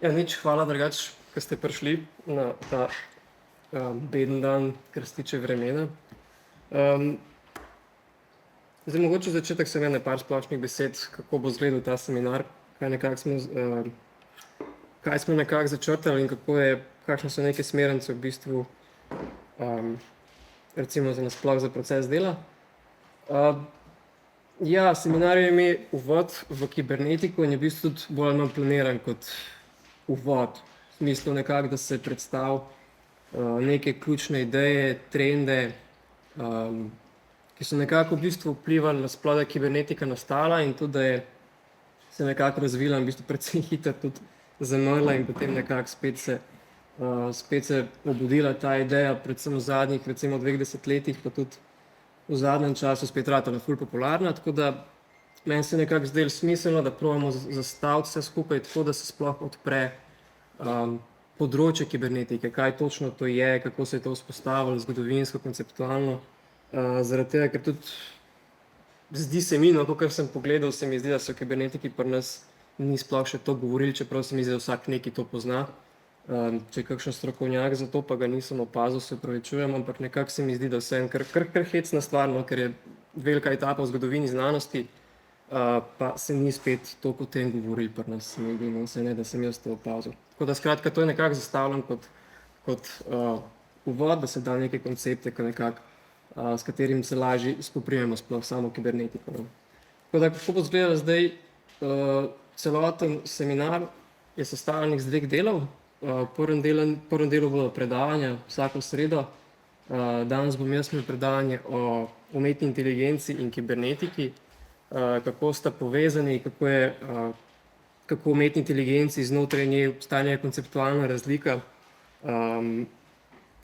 Ja, nič, hvala drugače, ker ste prišli na ta beden dan, kar se tiče vremena. Zdaj, mogoče začetek sem ene par splošnih besed, kako bo izgledal ta seminar, kaj smo nekako začrtali in kakšne so neke smernice v bistvu, recimo nasploh za proces dela. Ja, seminar je imel uvod v kibernetiko in je v bistvu tudi bolj ali manj planiran kot uvod, v smislu nekako, da se predstavi neke ključne ideje, trende, ki so nekako v bistvu vplivali na sploh, da je kibernetika nastala in tudi, da je se nekako razvila in v bistvu precej hitro tudi zamrla in potem nekako spet se obudila ta ideja, predvsem v zadnjih recimo 2 desetletjih, pa tudi v zadnjem času spet ratala ful popularna, tako da meni se nekako zdelo smiselno, da probamo zastaviti vse skupaj tako, da se sploh odpre področje kibernetike, kaj točno to je, kako se je to vzpostavilo, zgodovinsko, konceptualno. Zaradi tega, ker tudi zdi se mi, no, kakor sem pogledal, se mi zdi, da so kibernetiki pri nas ni sploh še to govorili, čeprav se mi zdi, da vsak neki to pozna. Če je kakšen strokovnjak za to, pa ga nisem opazil, se opravičujem, ampak nekako se mi zdi, da vseeno kar hecna stvar, no, ker je velika etapa v zgodovini znanosti, pa se ni spet toliko o tem govorili pri nas, se mi zdi, no, se ne, da sem jaz to opazil. Tako da skratka, to je nekako zastavljeno kot uvod, da se da neke koncepte, s katerim se lažje spoprijemo sploh samo kibernetiko, no. Tako da, kako bo izgledalo zdaj, celoten seminar je sestavljen iz 2 delov. V prvem delu bodo predavanja vsako sredo. Danes bom jaz imel predavanje o umetni inteligenci in kibernetiki, kako sta povezani, kako v umetni inteligenci znotraj nje obstaja konceptualna razlika,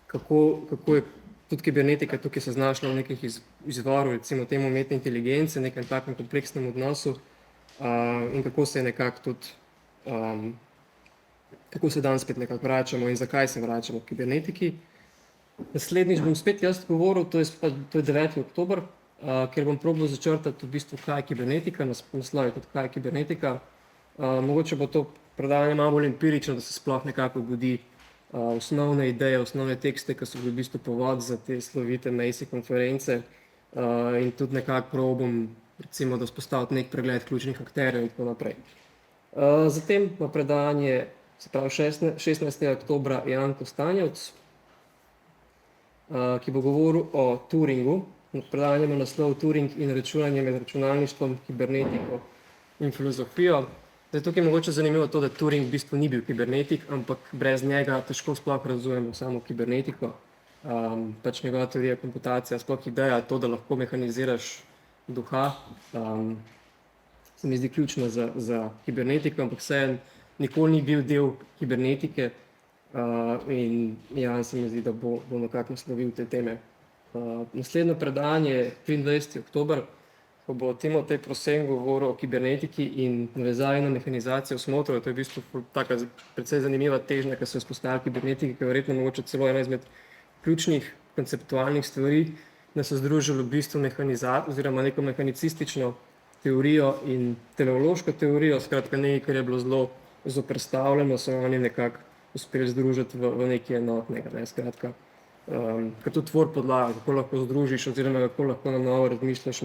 kako je tudi kibernetika tukaj se znašla v nekih izvorov, recimo temu umetne inteligence, nekem takem kompleksnem odnosu, in kako se nekako tudi, kako se danes spet nekako vračamo in zakaj se vračamo v kibernetiki. Naslednjič bom spet jaz govoril, to je 9. oktober, kjer bom probal začrtati v bistvu, kaj je kibernetika, naslov je tudi, kaj je kibernetika. Mogoče bo to predavanje malo bolj empirično, da se sploh nekako obudi osnovne ideje, osnovne tekste, ki so bili v bistvu povod za te slovite Macy konference, in tudi nekako probam, recimo, da vzpostaviti nek pregled ključnih akterjev in tako naprej. Zatem pa predavanje, se pravi 16. oktobra, Jan Kostanjevc, ki bo govoril o Turingu. Predavanje ima naslov Turing in računanje med računalništvom, kibernetiko in filozofijo. Zdaj, tukaj je mogoče zanimivo to, da Turing v bistvu ni bil kibernetik, ampak brez njega težko sploh razumemo samo kibernetiko. Pač njegova teorija komputacija, sploh ideja to, da lahko mehaniziraš duha, se mi zdi ključna za kibernetiko, ampak vseeno nikoli ni bil del kibernetike, in Jan se mi zdi, da bo nekako naslovil te teme. Naslednje predavanje je 23. oktober, ko bo Timotej Prosen govoril o kibernetiki in navezavi na mehanizacijo smotrov. To je v bistvu taka precej zanimiva težnja, ki se je vzpostavila kibernetiki, ki je verjetno mogoče celo ena izmed ključnih konceptualnih stvari, da so združili v bistvu oziroma neko mehanicistično teorijo in teleološko teorijo, skratka nekaj, kar je bilo zelo zoperstavljeno, so oni nekako uspeli združiti v nekaj enotnega, ne, skratka, ker to tvori podlago, kako lahko združiš oziroma kako lahko na novo razmišljaš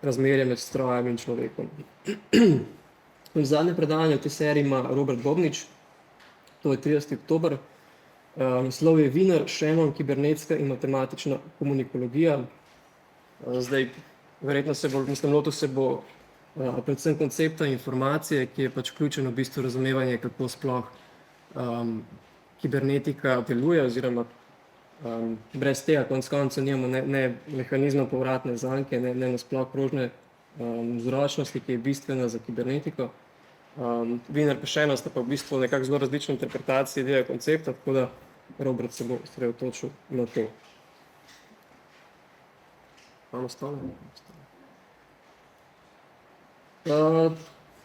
razmerje med strojem in človekom. In zadnje predavanje v tej seriji ima Robert Bobnič, to je 30. oktober, naslov je Wiener, Shannon, kibernetska in matematična komunikologija. Zdaj, verjetno lotil se bo predvsem koncepta informacije, ki je pač ključen v bistvu razumevanje, kako sploh kibernetika deluje, oziroma brez tega konec koncev nimamo ne mehanizma povratne zanke, ne nasploh krožne vzročnosti, ki je bistvena za kibernetiko. Wiener pa Shannon sta pa v bistvu nekako zelo različne interpretacije tega koncepta, tako da Robert se bo osredotočil na to. Imamo stole?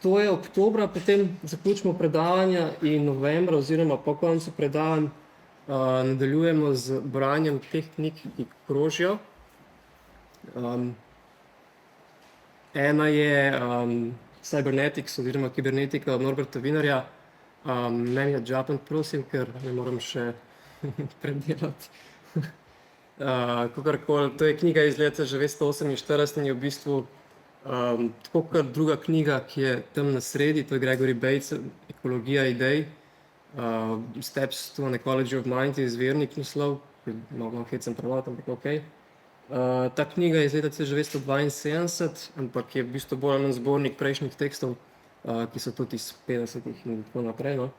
To je oktobra, potem zaključimo predavanja in novembra oziroma po koncu predavanj nadaljujemo z branjem teh knjig, ki krožijo. Ena je Cybernetics oziroma kibernetika od Norberta Wienerja, Meni je Japan, prosim, ker ne moram še predelati. Kakorkoli, to je knjiga iz leta že 248 in je v bistvu tako kot druga knjiga, ki je tam na sredi, to je Gregory Bates, Ekologija idej, Steps to an Ecology of Mind, je izvirnik naslov, malo hecam prevod, ampak okej. Ta knjiga je iz leta 1972, ampak je v bistvu bolj ali manj zbornik prejšnjih tekstov, ki so tudi iz 50-ih in tako naprej. No.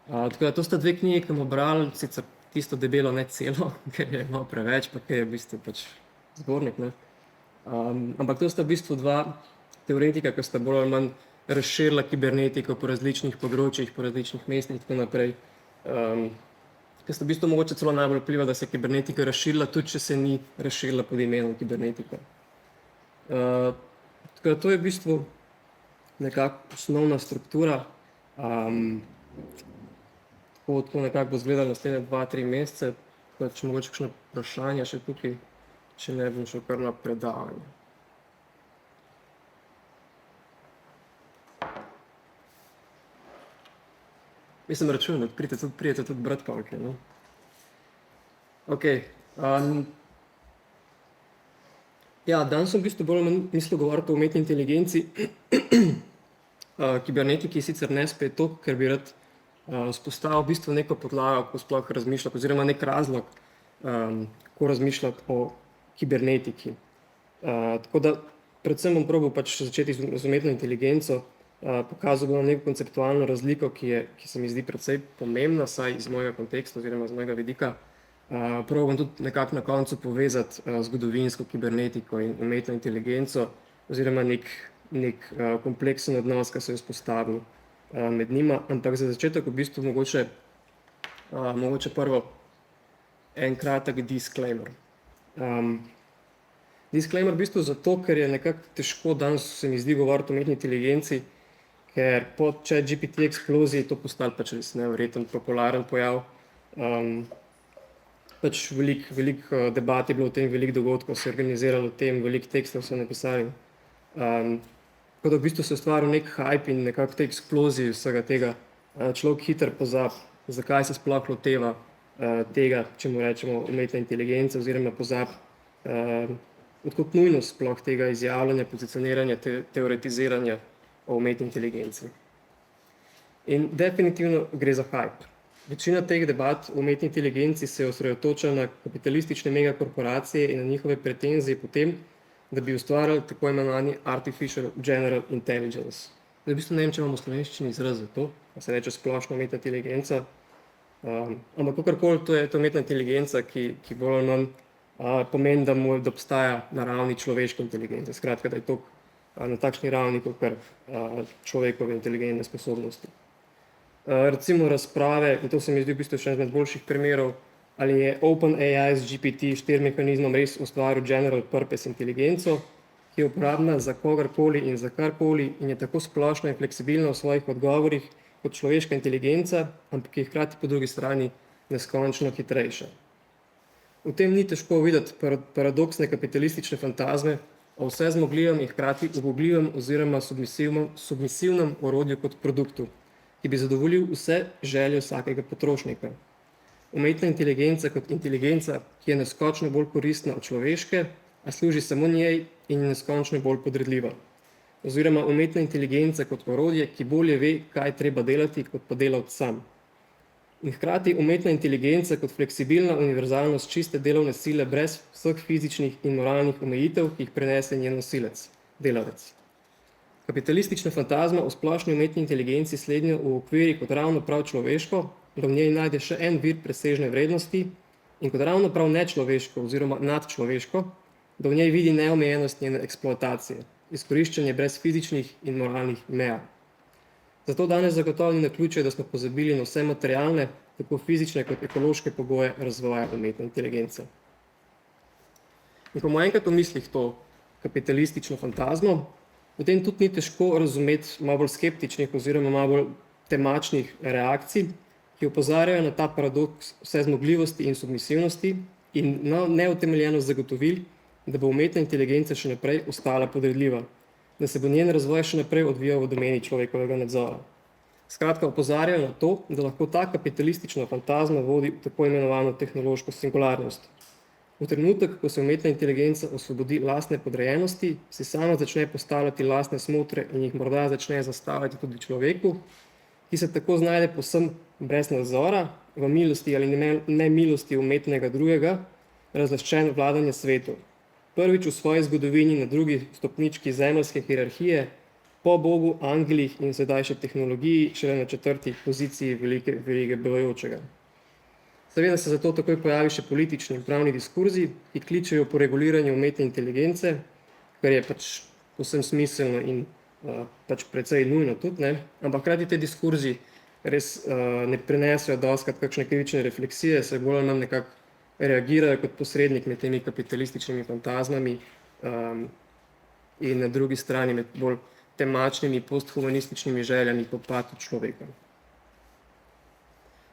Tako da to sta dve knjigi, ki bomo brali, sicer tisto debelo ne celo, ker je malo preveč, pa ker je v bistvu pač zbornik. Ne. Ampak to sta v bistvu dva teoretika, ki sta bolj ali manj razširila kibernetiko po različnih področjih, po različnih mestih in tako naprej. Ker sta v bistvu mogoče celo najbolj vpliva, da se je kibernetika razširila, tudi če se ni razširila pod imenom kibernetika. Tako da to je v bistvu nekako osnovna struktura. Tako nekako bo izgledalo naslednje 2-3 mesece, če mogoče kakšno vprašanje še tukaj, če ne bom šel kar na predavanje. Mislim, računam, da pridete tudi brati pavke, no? Okej. Ja, danes sem v bistvu bolj mislil govoriti o umetni inteligenci. Kibernetiki sicer ne spet to, ker bi rad vzpostavil v bistvu neko podlago, ko sploh razmišljati, oziroma nek razlog, ko razmišljati o kibernetiki. Tako da predvsem bom probal pač začeti z umetno inteligenco, pokazal bom neko konceptualno razliko, ki se mi zdi precej pomembna, saj iz mojega konteksta oziroma z mojega vidika. Probal bom tudi nekako na koncu povezati zgodovinsko kibernetiko in umetno inteligenco oziroma nek kompleksen odnos, ki se je vzpostavil med njima, ampak za začetek v bistvu mogoče prvo en kratek disclaimer. Disclaimer v bistvu zato, ker je nekako težko danes se mi zdi govoriti o umetni inteligenci, ker po ChatGPT eksploziji to postal pač res neverjeten popularen pojav. Pač veliko debat je bilo o tem, veliko dogodkov se je organiziralo o tem, veliko tekstov so napisali. Tako da v bistvu se je ustvaril nek hype in nekako te eksploziji vsega tega človek hitro pozabi, zakaj se sploh loteva tega, če mu rečemo umetna inteligenca, oziroma pozabi odkot nujnost sploh tega izjavljanja, pozicioniranja, teoretiziranja o umetni inteligenci. In definitivno gre za hype. Večina teh debat o umetni inteligenci se osredotoča na kapitalistične megakorporacije in na njihove pretenzije po tem, da bi ustvarjali tako imenovani artificial general intelligence. V bistvu ne vem, če imamo v slovenščini izraz za to, pa se reče splošna umetna inteligenca, ampak kakorkoli to je umetna inteligenca, ki bolj ali manj pomeni, da obstaja na ravni človeške inteligence, skratka, da je to na takšni ravni, kot človekove inteligentne sposobnosti. Recimo razprave, in to se mi zdi v bistvu še eden boljših primerov, ali je OpenAI z GPT-4 mehanizmom res ustvaril general purpose inteligenco, ki je uporabna za kogarkoli in za karkoli in je tako splošna in fleksibilna v svojih odgovorih kot človeška inteligenca, ampak je hkrati po drugi strani neskončno hitrejša. V tem ni težko videti paradoksne kapitalistične fantazme o vse zmogljivem in hkrati ubogljivem oziroma submisivnem orodju kot produktu, ki bi zadovoljil vse želje vsakega potrošnika. Umetna inteligenca kot inteligenca, ki je neskočno bolj koristna od človeške, a služi samo njej in je neskončno bolj podredljiva. Oziroma umetna inteligenca kot orodje, ki bolje ve, kaj treba delati, kot pa delavec sam. In hkrati umetna inteligenca kot fleksibilna univerzalnost čiste delovne sile brez vseh fizičnih in moralnih omejitev, ki jih prenese njen nosilec, delavec. Kapitalistična fantazma o splošni umetni inteligenci slednjo uokviri kot ravno prav človeško, da v njej najde še en vir presežne vrednosti, in kot ravno prav nečloveško oziroma nadčloveško, da v njej vidi neomejenost njene eksploatacije, izkoriščanje brez fizičnih in moralnih meja. Zato danes zagotovo ni naključje, da smo pozabili na vse materialne, tako fizične kot ekološke pogoje razvoja umetne inteligence. In ko bomo enkrat v mislih to kapitalistično fantazmo, potem tudi ni težko razumeti malo bolj skeptičnih oziroma malo bolj temačnih reakcij, ki opozarjajo na ta paradoks vse zmogljivosti in submisivnosti in na neutemeljenost zagotovil, da bo umetna inteligenca še naprej ostala podredljiva, da se bo njen razvoj še naprej odvijal v domeni človekovega nadzora. Skratka, opozarjajo na to, da lahko ta kapitalistična fantazma vodi v tako imenovano tehnološko singularnost. V trenutek, ko se umetna inteligenca osvobodi lastne podrejenosti, si sama začne postavljati lastne smotre in jih morda začne zastavljati tudi človeku, ki se tako znajde povsem brez nadzora, v milosti ali nemilosti umetnega drugega, razlaščen vladanje svetu. Prvič v svoji zgodovini na drugi stopnički zemeljske hierarhije, po Bogu, angelih in sedaj še tehnologiji, šele na 4. poziciji velike verige bojočega. Seveda se zato takoj pojavi še politični in pravni diskurzi, ki kličejo po reguliranju umetne inteligence, kar je pač povsem smiselno in pač precej nujno tudi, ne? Ampak hkrati te diskurzi res ne prenesejo dostikrat kakšne kritične refleksije, se bolj ali manj nekako reagirajo kot posrednik med temi kapitalističnimi fantazmami in na drugi strani med bolj temačnimi posthumanističnimi željami po patu človeka.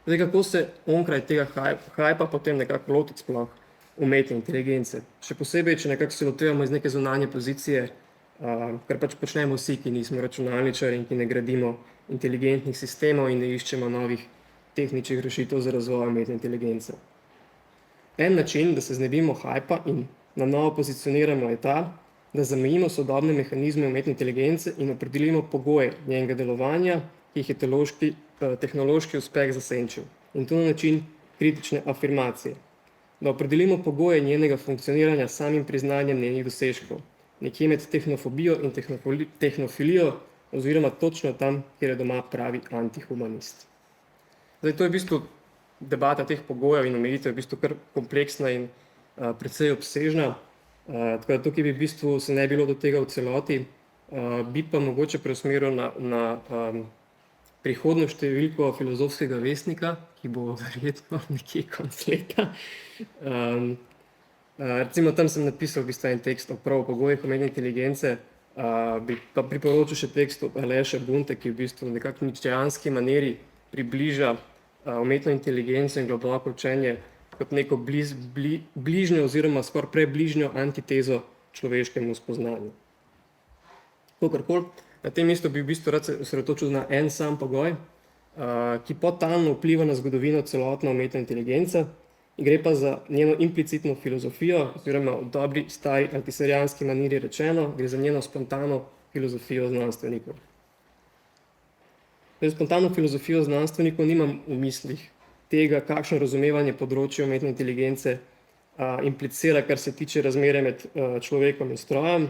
Zdaj, kako se onkraj tega hajpa potem nekako lotiti sploh umetne inteligence? Še posebej, če nekako se lotevamo iz neke zunanje pozicije, kar pač počnemo vsi, ki nismo računalničarji in ki ne gradimo inteligentnih sistemov in ne iščemo novih tehničnih rešitev za razvoj umetne inteligence. En način, da se znebimo hajpa in na novo pozicioniramo, je ta, da zamejimo sodobne mehanizme umetne inteligence in opredelimo pogoje njenega delovanja, ki jih je tehnološki uspeh zasenčil. In to na način kritične afirmacije. Da opredelimo pogoje njenega funkcioniranja s samim priznanjem njenih dosežkov, nekje med tehnofobijo in tehnofilijo, oziroma točno tam, kjer je doma pravi antihumanist. Zdaj, to je v bistvu debata teh pogojev in omejitev, v bistvu kar kompleksna in precej obsežna. Tako da tukaj bi v bistvu se ne bilo do tega v celoti, bi pa mogoče preusmeril na prihodnjo številko Filozofskega vestnika, ki bo verjetno nekje konec leta. Recimo tam sem napisal v bistvu en tekst o prav pogojih umetne inteligence, bi pa priporočil še tekst od Aleša Bunte, ki v bistvu v nekako ničejanski maniri približa umetno inteligenco in globoko učenje kot neko bližnjo oziroma skoraj prebližnjo antitezo človeškemu spoznanju. Kakorkoli, na tem mestu bi v bistvu rad se osredotočil na en sam pogoj, ki podtalno vpliva na zgodovino celotne umetne inteligence, in gre pa za njeno implicitno filozofijo, oziroma v dobri stari antiserijanski maniri rečeno, gre za njeno spontano filozofijo znanstvenikov. Spontano filozofijo znanstvenikov nimam v mislih tega, kakšno razumevanje področja umetne inteligence implicira, kar se tiče razmere med človekom in strojem,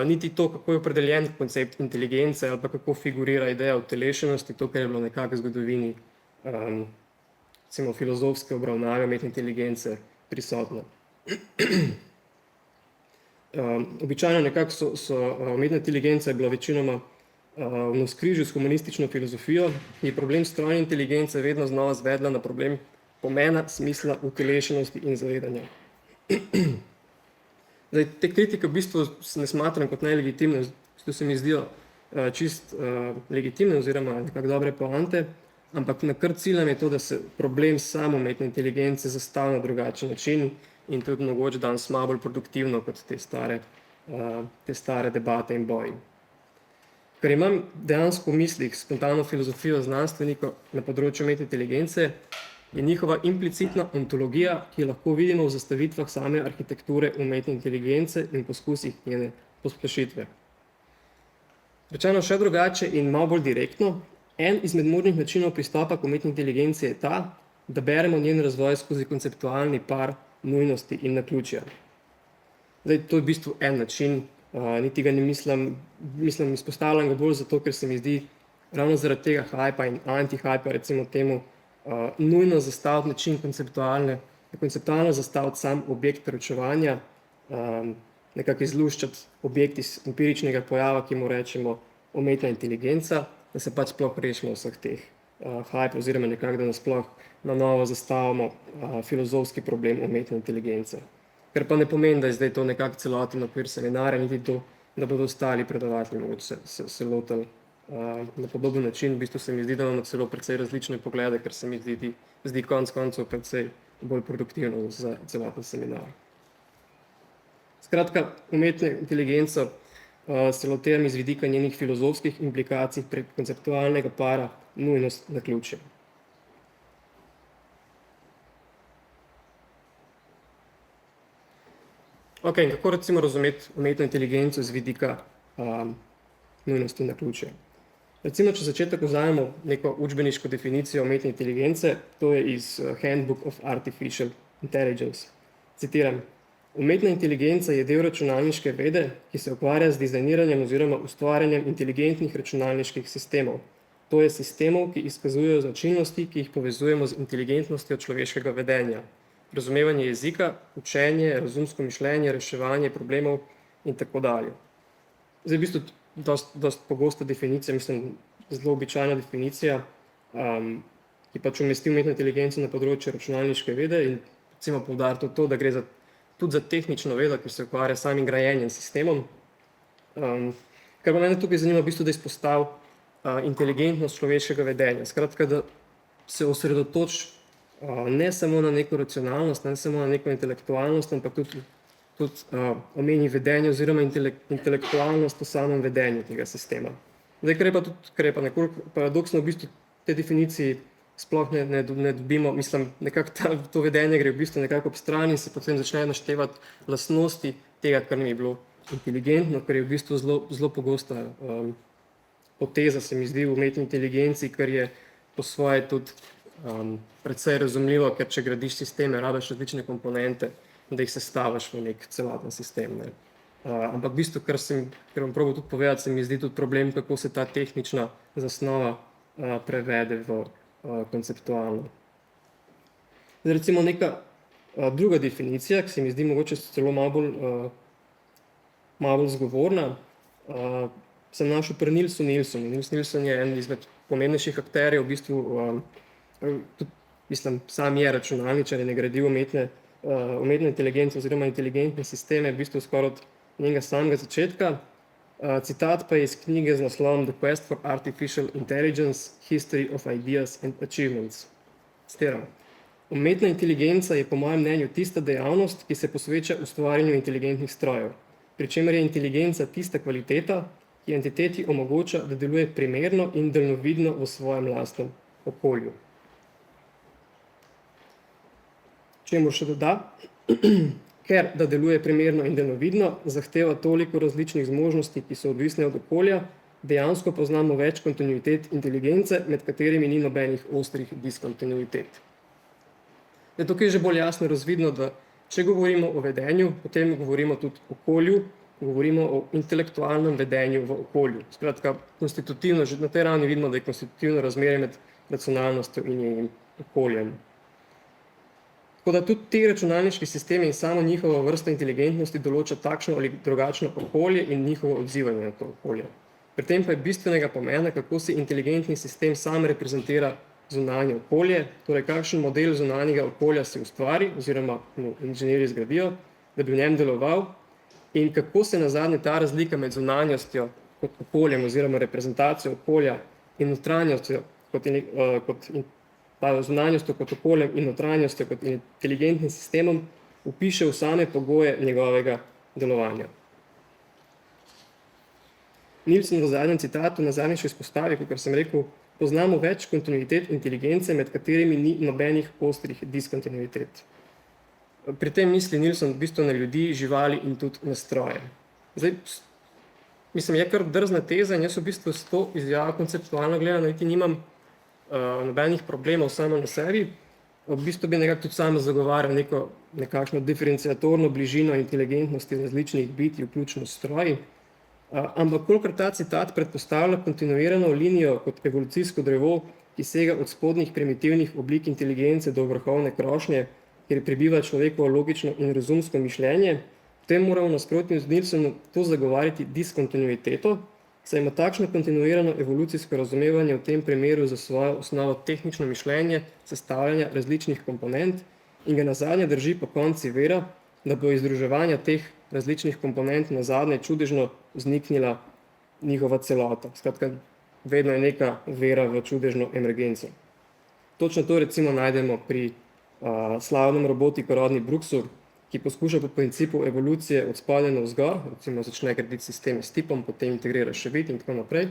niti to, kako je opredeljen koncept inteligence ali pa kako figurira ideja utelešenosti, to, kar je bilo nekako v zgodovini recimo filozofske obravnave umetne inteligence prisotno. Običajno nekako so umetna inteligenca je bila večinoma v navzkrižju s humanistično filozofijo, ki je problem strojne inteligence vedno znova zvedla na problem pomena, smisla, utelešenosti in zavedanja. Zdaj, te kritike v bistvu ne smatram kot nelegitimne, to se mi zdijo čist legitimne oziroma nekako dobre poante, ampak na kar ciljam je to, da se problem samo umetne inteligence zastavi na drugačen način in tudi mogoče danes malo bolj produktivno kot te stare debate in boji. Ker imam dejansko v mislih spontano filozofijo znanstvenikov na področju umetne inteligence, je njihova implicitna ontologija, ki jo lahko vidimo v zastavitvah same arhitekture umetne inteligence in poskusih njene pospešitve. Rečeno še drugače in malo bolj direktno, en izmed možnih načinov pristopa k umetni inteligenci je ta, da beremo njen razvoj skozi konceptualni par nujnosti in naključja. Zdaj, to je v bistvu en način, niti ga ne mislim izpostavljam ga bolj zato, ker se mi zdi ravno zaradi tega hajpa in anti-hajpa, recimo temu, nujno zastaviti način konceptualno zastaviti sam objekt preučevanja, nekako izluščati objekt iz empiričnega pojava, ki mu rečemo umetna inteligenca, da se pač sploh rešimo vseh teh hajp oziroma nekako, da nasploh na novo zastavimo filozofski problem umetne inteligence. Ker pa ne pomeni, da je zdaj to nekako celoten okvir seminarja, niti to, da bodo ostali predavatelji mogoče se lotili na podoben način. V bistvu se mi zdi, da imamo celo precej različne poglede, ker se mi zdi konec koncev precej bolj produktivno za celoten seminar. Skratka, umetno inteligenco se lotevam iz vidika njenih filozofskih implikacij prek konceptualnega para nujnost naključja. Ok, kako recimo razumeti umetno inteligenco z vidika nujnosti naključja? Recimo, če začetek vzamemo neko učbeniško definicijo umetne inteligence, to je iz Handbook of Artificial Intelligence. Citiram: umetna inteligenca je del računalniške vede, ki se ukvarja z dizajniranjem oziroma ustvarjanjem inteligentnih računalniških sistemov. To je sistemov, ki izkazujejo značilnosti, ki jih povezujemo z inteligentnostjo človeškega vedenja. Razumevanje jezika, učenje, razumsko mišljenje, reševanje problemov in tako dalje. Zdaj, v bistvu, dost pogosta definicija, mislim, zelo običajna definicija, ki pač umesti umetno inteligenco na področju računalniške vede in recimo poudariti to, da gre tudi za tehnično vedo, ki se ukvarja s samim grajenjem sistemom. Kar pa mene tukaj zanima, v bistvu, da izpostavi inteligentnost človeškega vedenja. Skratka, da se osredotoči ne samo na neko racionalnost, ne samo na neko intelektualnost, ampak tudi omeni vedenje oziroma intelektualnost v samem vedenju tega sistema. Zdaj, kar je pa nekoliko paradoksno, v bistvu te definiciji sploh ne dobimo, mislim, nekako to vedenje gre v bistvu nekako ob strani in se potem začne naštevati lastnosti tega, kar nam je bilo inteligentno, kar je v bistvu zelo pogosta poteza, se mi zdi, v umetni inteligenci, kar je po svoje tudi precej razumljivo, ker če gradiš sisteme, rabiš različne komponente, da jih sestaviš v nek celoten sistem. Ne. Ampak v bistvu, kar bom probal tudi povedati, se mi zdi tudi problem, kako se ta tehnična zasnova prevede v konceptualno. Zdaj, recimo neka druga definicija, ki se mi zdi mogoče celo malo bolj zgovorna, sem našel pri Nilsu Nilsonu. Nils Nilsson je en izmed pomembnejših akterjev, v bistvu, tudi, mislim, sam je računalničar in je gradil umetno inteligenco oziroma inteligentne sisteme, v bistvu skoraj od njenega samega začetka. Citat pa je iz knjige z naslovom The Quest for Artificial Intelligence: History of Ideas and Achievements. Citiram: umetna inteligenca je po mojem mnenju tista dejavnost, ki se posveča ustvarjanju inteligentnih strojev, pri čemer je inteligenca tista kvaliteta, ki entiteti omogoča, da deluje primerno in daljnovidno v svojem lastnem okolju. Čemu še doda? Ker, da deluje primerno in daljnovidno, zahteva toliko različnih zmožnosti, ki so odvisne od okolja, dejansko poznamo več kontinuitet inteligence, med katerimi ni nobenih ostrih diskontinuitet. Tukaj je že bolj jasno razvidno, da če govorimo o vedenju, potem govorimo tudi o okolju, govorimo o intelektualnem vedenju v okolju. Skratka, konstitutivno, že na tej ravni vidimo, da je konstitutivno razmerje med racionalnostjo in njenim okoljem. Tako da tudi ti računalniški sistemi in samo njihovo vrsto inteligentnosti določa takšno ali drugačno okolje in njihovo odzivanje na to okolje. Pri tem pa je bistvenega pomena, kako se inteligentni sistem sam reprezentira zunanje okolje, torej kakšen model zunanjega okolja se ustvari oziroma inženirji zgradijo, da bi v njem deloval, in kako se nazadnje ta razlika med zunanjostjo kot okoljem oziroma reprezentacijo okolja in notranjostjo zunanjostjo kot okoljem in notranjostjo kot inteligentnim sistemom vpiše v same pogoje njegovega delovanja. Nilsson v zadnjem citatu nazadnje še izpostavi, kakor sem rekel, poznamo več kontinuitet inteligence, med katerimi ni nobenih ostrih diskontinuitet. Pri tem misli Nilsson v bistvu na ljudi, živali in tudi na stroje. Zdaj, mislim, je kar drzna teza in jaz v bistvu s to izjavo konceptualno gledano niti nimam nobenih problemov samo na sebi. V bistvu bi nekako tudi sam zagovarjal nekakšno diferenciatorno bližino inteligentnosti različnih bitij, vključno s stroji. Ampak kolikor ta citat predpostavlja kontinuirano linijo kot evolucijsko drevo, ki sega od spodnjih primitivnih oblik inteligence do vrhovne krošnje, kjer prebiva človekovo logično in razumsko mišljenje, potem moramo v nasprotju z Nilssonom to zagovarjati diskontinuiteto, saj ima takšno kontinuirano evolucijsko razumevanje v tem primeru za svojo osnovo tehnično mišljenje, sestavljanja različnih komponent in ga nazadnje drži po konci vera, da bo iz združevanja teh različnih komponent nazadnje čudežno vzniknila njihova celota. Skratka, vedno je neka vera v čudežno emergenco. Točno to recimo najdemo pri slavnem robotiku Rodney Brooksu, ki poskuša po principu evolucije od spodaj navzgor, recimo začne graditi sisteme s tipom, potem integrira še vid in tako naprej.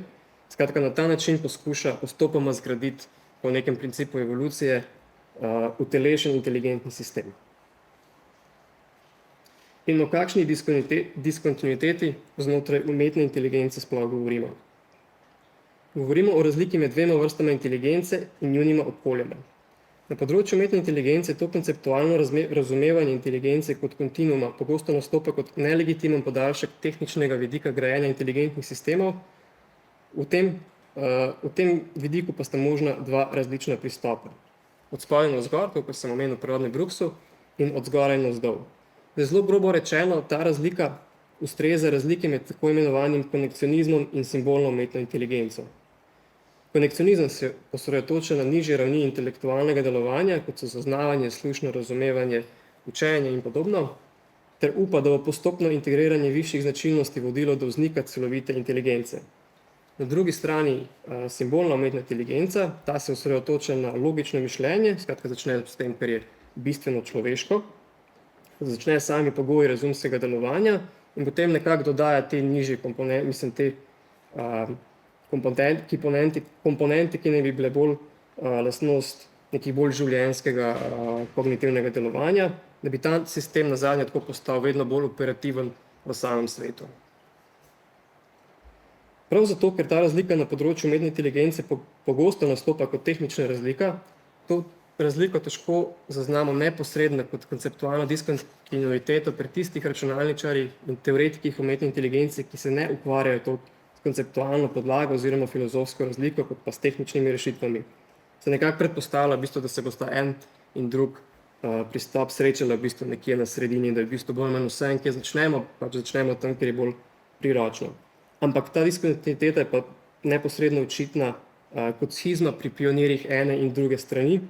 Skratka, na ta način poskuša postopoma zgraditi po nekem principu evolucije utelešen inteligentni sistem. In o kakšni diskontinuiteti znotraj umetne inteligence sploh govorimo? Govorimo o razliki med dvema vrstama inteligence in njunima okoljama. Na področju umetne inteligence to konceptualno razumevanje inteligence kot kontinuuma pogosto nastopa kot nelegitimen podaljšek tehničnega vidika grajenja inteligentnih sistemov. V tem vidiku pa sta možna dva različna pristopa. Od spodaj navzgor, kot sem omenil pri Rodney Brooksu, in od zgoraj navzdol. Zelo grobo rečeno, ta razlika ustreza razlike med tako imenovanim konekcionizmom in simbolno umetno inteligenco. Konekcionizem se osredotoča na nižje ravni intelektualnega delovanja, kot so zaznavanje, slušno razumevanje, učenje in podobno, ter upa, da bo postopno integriranje višjih značilnosti vodilo do vznika celovite inteligence. Na drugi strani simbolna umetna inteligenca, ta se osredotoča na logično mišljenje, skratka začne s tem, kar je bistveno človeško, začne sami pogoji razumskega delovanja in potem nekako dodaja te nižje komponente, ki naj bi bile bolj lastnost nekih bolj življenjskega kognitivnega delovanja, da bi ta sistem nazadnje tako postal vedno bolj operativen v samem svetu. Prav zato, ker ta razlika na področju umetne inteligence pogosto nastopa kot tehnična razlika, to razliko težko zaznamo neposredno kot konceptualno diskontinuiteto pri tistih računalničarjih in teoretikih umetne inteligence, ki se ne ukvarjajo toliko s konceptualno podlago oziroma filozofsko razliko, kot pa s tehničnimi rešitvami. Se nekako predpostavlja, da se bosta en in drug pristop srečala nekje na sredini, da je bolj manj vse, kjer začnemo tam, kjer je bolj priročno. Ampak ta diskontinuiteta je pa neposredno očitna kot schizma pri pionirjih ene in druge strani,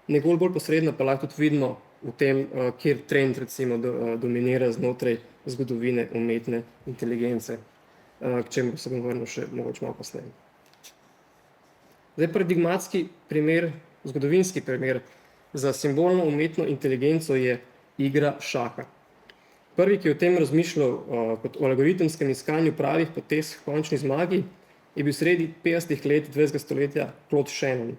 nekoliko bolj posredno pa lahko tudi vidimo v tem, kjer trend recimo dominira znotraj zgodovine umetne inteligence, k čemu se bom vrnil še mogoče malo kasneje. Zdaj paradigmatski primer, zgodovinski primer za simbolno umetno inteligenco je igra šaha. Prvi, ki je o tem razmišljal kot o algoritemskem iskanju pravih potez v končni zmagi, je bil sredi 50. let 20. stoletja Claude Shannon.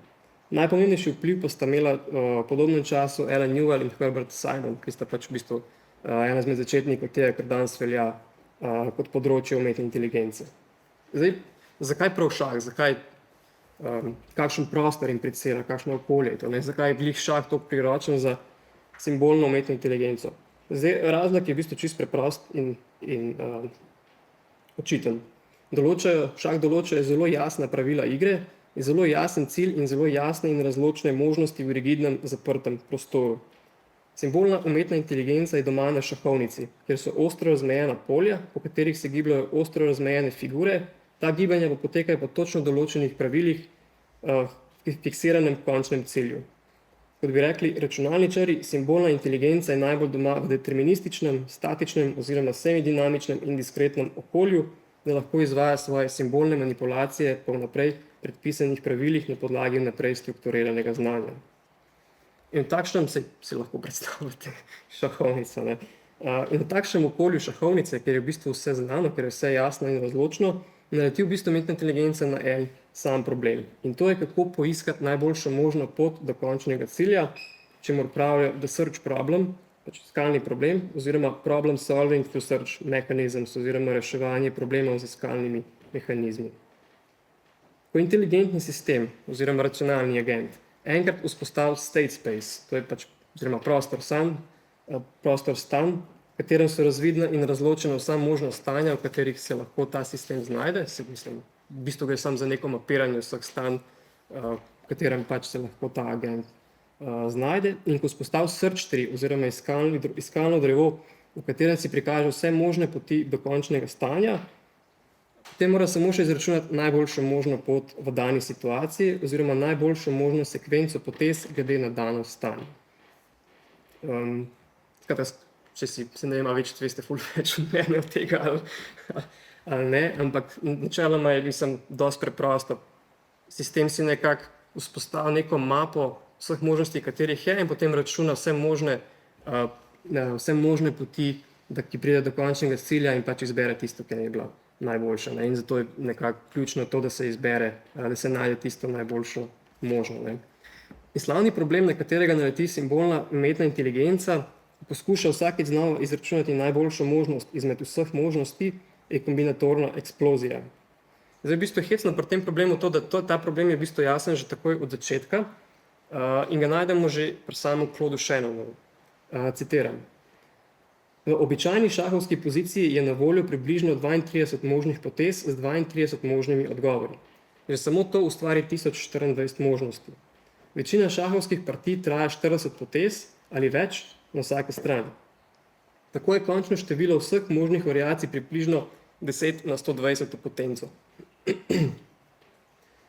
Najpomembnejši vpliv pa sta imela v podobnem času Alan Newell in Herbert Simon, ki sta pač v bistvu ena izmed začetnikov tega, kar danes velja kot področje umetne inteligence. Zdaj, zakaj prav šah? Zakaj, kakšen prostor implicira, kakšno okolje je to? Zakaj je glih šah toliko priročen za simbolno umetno inteligenco? Zdaj, razlog je v bistvu čisto preprost in očiten. Šah določa zelo jasna pravila igre, zelo jasen cilj in zelo jasne in razločne možnosti v rigidnem zaprtem prostoru. Simbolna umetna inteligenca je doma na šahovnici, kjer so ostro razmejena polja, po katerih se gibljajo ostro razmejene figure. Ta gibanja pa potekajo po točno določenih pravilih v fiksiranem končnem cilju. Kot bi rekli računalničarji, simbolna inteligenca je najbolj doma v determinističnem, statičnem oziroma semidinamičnem in diskretnem okolju, da lahko izvaja svoje simbolne manipulacije po vnaprej predpisanih pravilih na podlagi vnaprej strukturiranega znanja. In v takšnem si lahko predstavljate šahovnico. In v takšnem okolju šahovnice, kjer je v bistvu vse znano, kjer je vse jasno in razločno, naleti v bistvu umetna inteligenca na en sam problem. In to je, kako poiskati najboljšo možno pot do končnega cilja, čemur pravijo the search problem, pač iskalni problem, oziroma problem solving through search mechanisms, oziroma reševanje problemov z iskalnimi mehanizmi. Ko inteligentni sistem oziroma računalni agent enkrat vzpostavil state space, to je pač oziroma prostor stan, v katerem so razvidna in razločena vsa možna stanja, v katerih se lahko ta sistem znajde. V bistvu gre samo za neko mapiranje vseh stanj, v katerem pač se lahko ta agent znajde. In ko vzpostavi search tree oziroma iskalno drevo, v katerem si prikaže vse možne poti do končnega stanja, potem mora samo še izračunati najboljšo možno pot v dani situaciji oziroma najboljšo možno sekvenco potez glede na dano stanje. Če se ne vem, več veste več od mene od tega ali ne, ampak načeloma je dosti preprosto. Sistem si nekako vzpostavi neko mapo vseh možnosti, katerih je, in potem računa vse možne vse možne poti, ki pride do končnega cilja in pač izbere tisto, ki je bila najboljša. Ne? In zato je nekako ključno to, da se izbere, da se najde tisto najboljšo možno. Ne? In slavni problem, na katerega naleti simbolna umetna inteligenca, poskuša vsakeč znova izračunati najboljšo možnost izmed vseh možnosti, je kombinatorna eksplozija. Zdaj, v bistvu hecno pri tem problemu to, da ta problem je v bistvu jasen že takoj od začetka in ga najdemo že pri samem Claudu Shannonu. Citiram. V običajni šahovski poziciji je na voljo približno 32 možnih potez z 32 možnimi odgovori. Že samo to ustvari 1024 možnosti. Večina šahovskih partij traja 40 potez ali več na vsake strani. Tako je končno število vseh možnih variacij približno 10 na 120 potenco.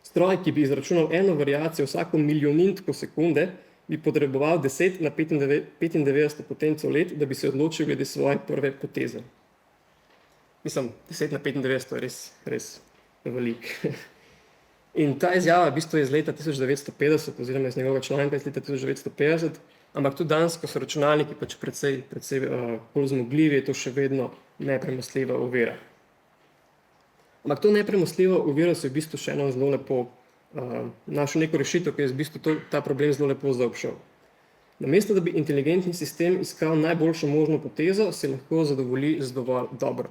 Stroj, ki bi izračunal eno variacijo vsako milijonintko sekunde, bi potreboval 10 na 95 potenco let, da bi se odločil glede svoje prve poteze. Mislim, 10 na 95 je res velik. In ta izjava v bistvu je iz leta 1950 oziroma iz njegovega članka iz leta 1950, ampak tudi danes, ko so računalniki pač precej bolj zmogljivi, je to še vedno nepremostljiva ovira. Ampak to nepremostljivo oviro se je v bistvu še eno zelo lepo našel neko rešitev, ki je v bistvu ta problem zelo lepo zaobšel. Namesto, da bi inteligentni sistem iskal najboljšo možno potezo, se lahko zadovolji z dovolj dobro.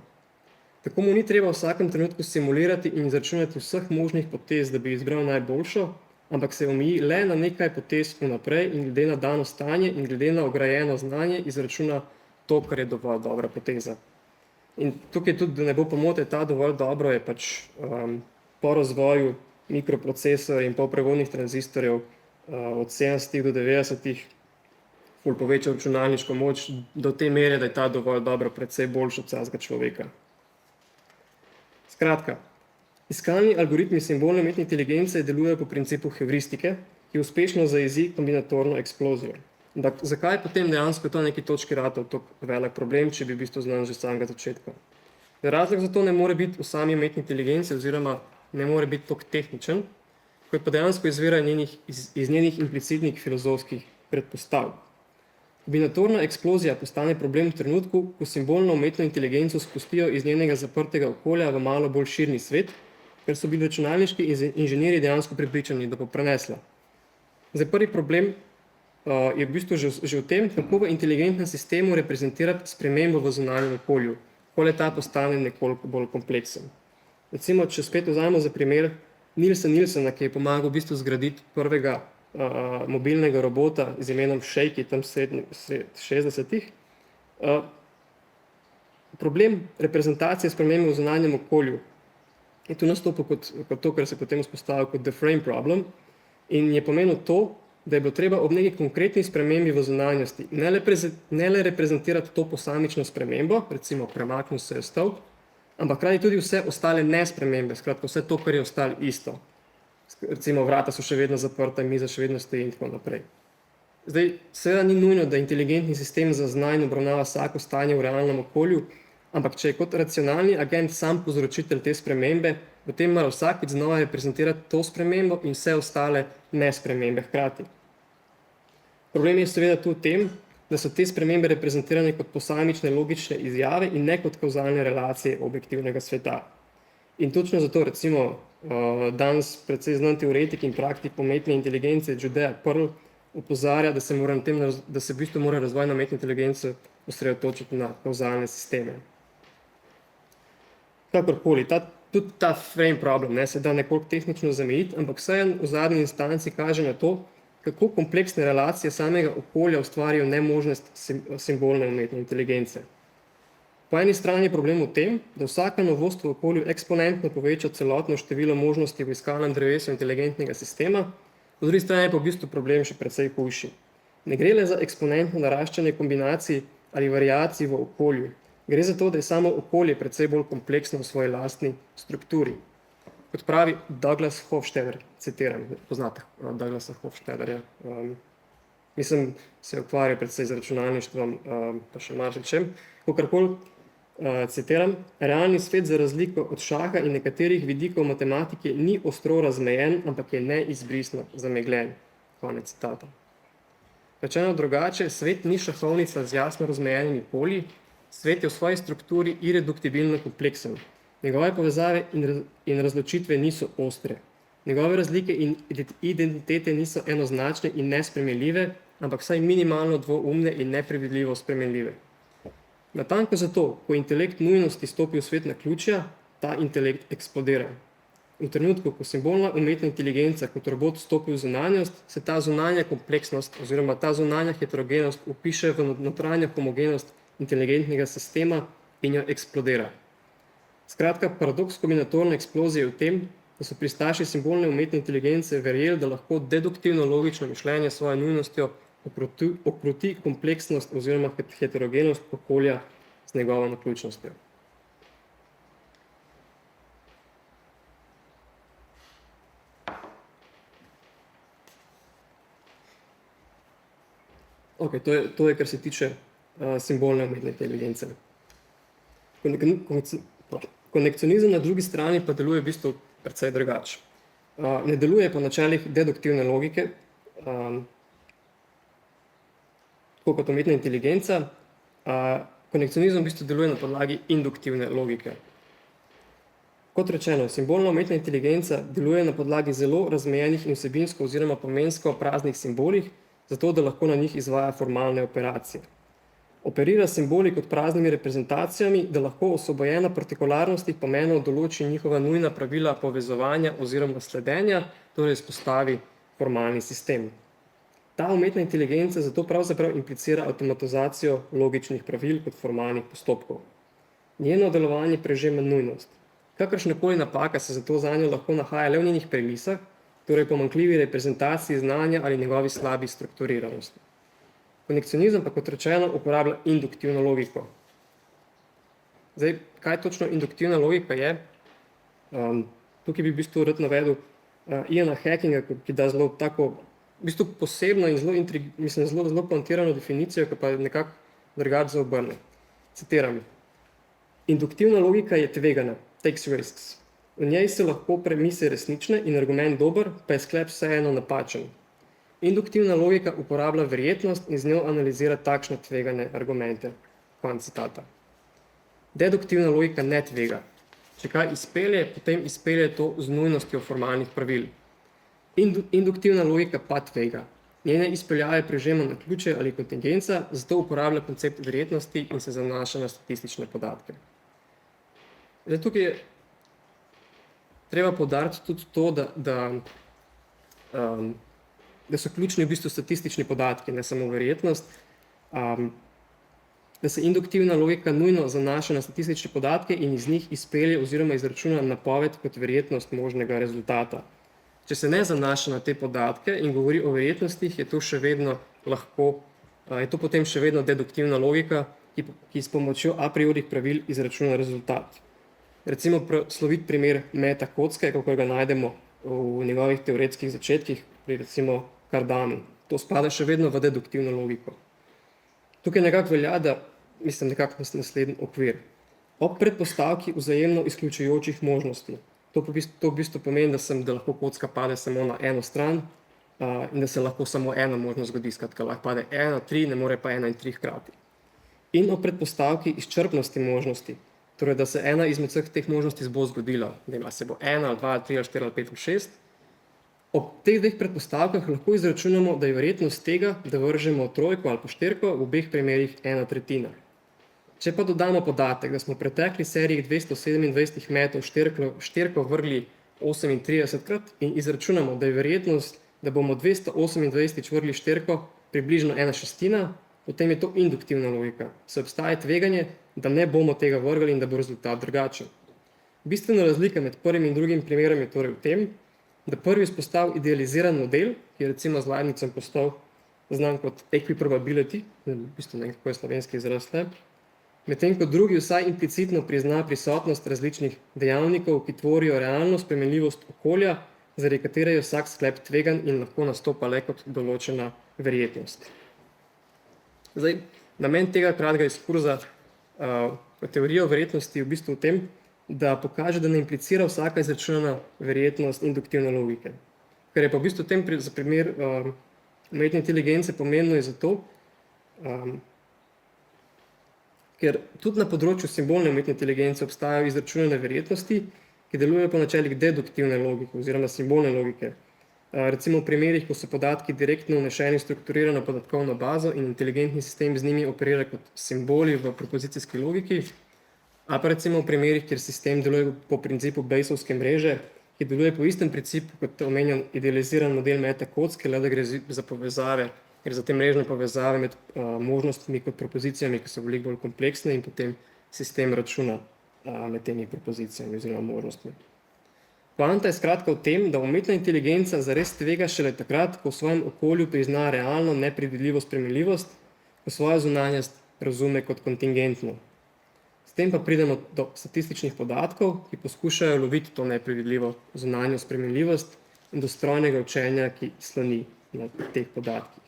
Tako mu ni treba v vsakem trenutku simulirati in izračunati vseh možnih potez, da bi izbral najboljšo, ampak se omeji le na nekaj potez vnaprej in glede na dano stanje in glede na vgrajeno znanje izračuna to, kar je dovolj dobra poteza. In tukaj tudi, da ne bo pomote, ta dovolj dobro je pač po razvoju mikroprocesorjev in polprevodnih tranzistorjev od 70 do 90 ful povečal računalniško moč do te mere, da je ta dovolj dobro precej boljši od vsakega človeka. Skratka, iskalni algoritmi simbolne umetne inteligence delujejo po principu heuristike, ki uspešno zajezi kombinatorno eksplozijo. Ampak zakaj potem dejansko to na neki točki ratal tako velik problem, če bi v bistvu znan že s samega začetka? Razlog za to ne more biti v sami umetni inteligenci oziroma ne more biti tako tehničen, kot pa dejansko izvira iz njenih implicitnih filozofskih predpostav. Kombinatorna eksplozija postane problem v trenutku, ko simbolno umetno inteligenco spustijo iz njenega zaprtega okolja v malo bolj širni svet, ker so bili računalniški inženirji dejansko prepričani, da bo prenesla. Zdaj, prvi problem je v bistvu že v tem, kako v inteligentnem sistemu reprezentirati spremembo v zunanjem okolju, ko le ta postane nekoliko bolj kompleksen. Recimo, če spet vzamemo za primer Nilsa Nilsena, ki je pomagal v bistvu zgraditi prvega mobilnega robota z imenom Shakey tam v 60-ih. Problem reprezentacije spremembe v zunanjem okolju je tu nastopil kot to, kar se potem vzpostavil kot the frame problem in je pomenil to, da je bilo treba ob neki konkretni spremembi v zunanjosti ne le reprezentirati to posamično spremembo, recimo premaknil se je stolp, ampak hkrati tudi vse ostale nespremembe, skratka vse to, kar je ostalo isto. Recimo vrata so še vedno zaprta, miza še vedno stoji in tako naprej. Zdaj, seveda ni nujno, da inteligentni sistem zazna in obravnava vsako stanje v realnem okolju, ampak če je kot racionalni agent sam povzročitelj te spremembe, potem mora vsakič znova reprezentirati to spremembo in vse ostale nespremembe hkrati. Problem je seveda tu v tem, da so te spremembe reprezentirane kot posamične logične izjave in ne kot kauzalne relacije objektivnega sveta. In točno zato recimo danes precej znan teoretik in praktik umetne inteligence Judea Pearl opozarja, da se v bistvu mora razvoj umetne inteligence osredotočiti na kauzalne sisteme. Kakorkoli, tudi ta frame problem se da nekoliko tehnično zamejiti, ampak vseeno v zadnji instanci kaže na to, kako kompleksne relacije samega okolja ustvarijo nemožnost simbolne umetne inteligence. Po eni strani je problem v tem, da vsaka novost v okolju eksponentno poveča celotno število možnosti v iskalnem drevesu inteligentnega sistema, po drugi strani je pa v bistvu problem še precej hujši. Ne gre le za eksponentno naraščanje kombinacij ali variacij v okolju, gre za to, da je samo okolje precej bolj kompleksno v svoji lastni strukturi. Kot pravi Douglas Hofstadter, citiram, poznate Douglasa Hofstadterja, mislim, se ukvarja predvsej z računalništvom, pa še marsičem, kakorkoli, citiram, realni svet za razliko od šaha in nekaterih vidikov matematike ni ostro razmejen, ampak je neizbrisno zamegljen. Konec citata. Rečeno drugače, svet ni šahovnica z jasno razmejenimi polji, svet je v svoji strukturi ireduktibilno kompleksen. Njegove povezave in razločitve niso ostre. Njegove razlike in identitete niso enoznačne in nespremenljive, ampak vsaj minimalno dvoumne in nepredvidljivo spremenljive. Natanko zato, ko intelekt nujnosti stopi v svet naključja, ta intelekt eksplodira. V trenutku, ko simbolna umetna inteligenca kot robot stopi v zunanjost, se ta zunanja kompleksnost oziroma ta zunanja heterogenost vpiše v notranjo homogenost inteligentnega sistema in jo eksplodira. Skratka, paradoks kombinatorne eksplozije je v tem, da so pristaši simbolne umetne inteligence verjeli, da lahko deduktivno logično mišljenje svojo nujnostjo okroti kompleksnost oziroma heterogenost okolja z njegovo naključnostjo. Ok, to je, kar se tiče simbolne umetne inteligence. Konekcionizem na drugi strani pa deluje v bistvu precej drugače. Ne deluje po načelih deduktivne logike, tako kot umetna inteligenca, konekcionizem v bistvu deluje na podlagi induktivne logike. Kot rečeno, simbolna umetna inteligenca deluje na podlagi zelo razmejenih in vsebinsko oziroma pomensko praznih simbolih, zato da lahko na njih izvaja formalne operacije. Operira simboli kot praznimi reprezentacijami, da lahko osvobojena partikularnosti pomenov določi njihova nujna pravila povezovanja oziroma sledenja, torej izpostavi formalni sistem. Ta umetna inteligenca zato pravzaprav implicira avtomatizacijo logičnih pravil kot formalnih postopkov. Njeno delovanje prežema nujnost. Kakršnakoli napaka se zato zanjo lahko nahaja le v njenih premisah, torej pomanjkljivi reprezentaciji znanja ali njegovi slabi strukturiranosti. Konekcionizem pa, kot rečeno, uporablja induktivno logiko. Zdaj, kaj točno induktivna logika je? Tukaj bi v bistvu rad navedel Iana Hackinga, ki da zelo tako, v bistvu posebno in zelo pointirano definicijo, ki pa nekako drugače zaobrne. Citiram. Induktivna logika je tvegana, takes risks. V njej so lahko premise resnične in argument dober, pa je sklep vseeno napačen. Induktivna logika uporablja verjetnost in z njo analizira takšne tvegane argumente. Konec citata. Deduktivna logika ne tvega. Če kaj izpelje, potem izpelje to z nujnostjo formalnih pravil. Induktivna logika pa tvega. Njene izpeljave prežema naključje ali kontingenca, zato uporablja koncept verjetnosti in se zanaša na statistične podatke. Zdaj, tukaj je treba poudariti tudi to, da so ključni v bistvu statistični podatki, ne samo verjetnost, da se induktivna logika nujno zanaša na statistične podatke in iz njih izpelje oziroma izračuna napoved kot verjetnost možnega rezultata. Če se ne zanaša na te podatke in govori o verjetnostih, je to potem še vedno deduktivna logika, ki s pomočjo a priori pravil izračuna rezultat. Recimo slovit primer meta kocke, kako ga najdemo v njegovih teoretskih začetkih, pri recimo Cardanu. To spada še vedno v deduktivno logiko. Tukaj nekako velja, da nekako naslednji okvir. Ob predpostavki vzajemno izključujočih možnosti. To v bistvu pomeni, da lahko kocka pade samo na eno stran in da se lahko samo ena možnost zgodi, skratka lahko pade 1, 3, ne more pa 1 in 3 hkrati. In ob predpostavki izčrpnosti možnosti. Torej, da se ena izmed vseh teh možnosti bo zgodila, da se bo 1, 2, 3, 4, 5, 6. Ob teh dveh predpostavkah lahko izračunamo, da je verjetnost tega, da vržemo trojko ali pa štirko, v obeh primerih 1/3. Če pa dodamo podatek, da smo v pretekli seriji 227 metov štirko vrgli 38krat in izračunamo, da je verjetnost, da bomo 228 vrgli štirko približno 1/6, potem je to induktivna logika. Se obstaja tveganje, da ne bomo tega vrgli in da bo rezultat drugačen. Bistvena razlika med prvim in drugim primerom je torej v tem, da prvi vzpostav idealiziran model, ki je recimo z Leibnizom postal znan kot equiprobability, v bistvu ne vem, kako je slovenski izraz, medtem ko drugi vsaj implicitno prizna prisotnost različnih dejavnikov, ki tvorijo realno spremenljivost okolja, zaradi katere je vsak sklep tvegan in lahko nastopa le kot določena verjetnost. Zdaj, namen tega kratkega izkurza teorijo verjetnosti je v bistvu v tem, da pokaže, da ne implicira vsaka izračunana verjetnost induktivne logike. Ker je pa v bistvu za primer umetne inteligence pomembno je zato, ker tudi na področju simbolne umetne inteligence obstajajo izračunane verjetnosti, ki delujejo po načelih deduktivne logike oziroma simbolne logike. Recimo v primerih, ko so podatki direktno vnešeni v strukturirano podatkovno bazo in inteligentni sistem z njimi operira kot simboli v propozicijski logiki, ali pa recimo v primerih, kjer sistem deluje po principu Bayesovske mreže, ki deluje po istem principu kot omenjen idealiziran model metakocke, le da gre za povezave, ker za te mrežne povezave med možnostmi kot propozicijami, ki so veliko bolj kompleksne in potem sistem računa med temi propozicijami oziroma možnostmi. Poanta je skratka v tem, da umetna inteligenca zares tvega šele takrat, ko v svojem okolju prizna realno nepredvidljivo spremenljivost, ko svojo zunanjost razume kot kontingentno. S tem pa pridemo do statističnih podatkov, ki poskušajo loviti to nepredvidljivo zunanjo spremenljivost in do strojnega učenja, ki sloni na teh podatkih.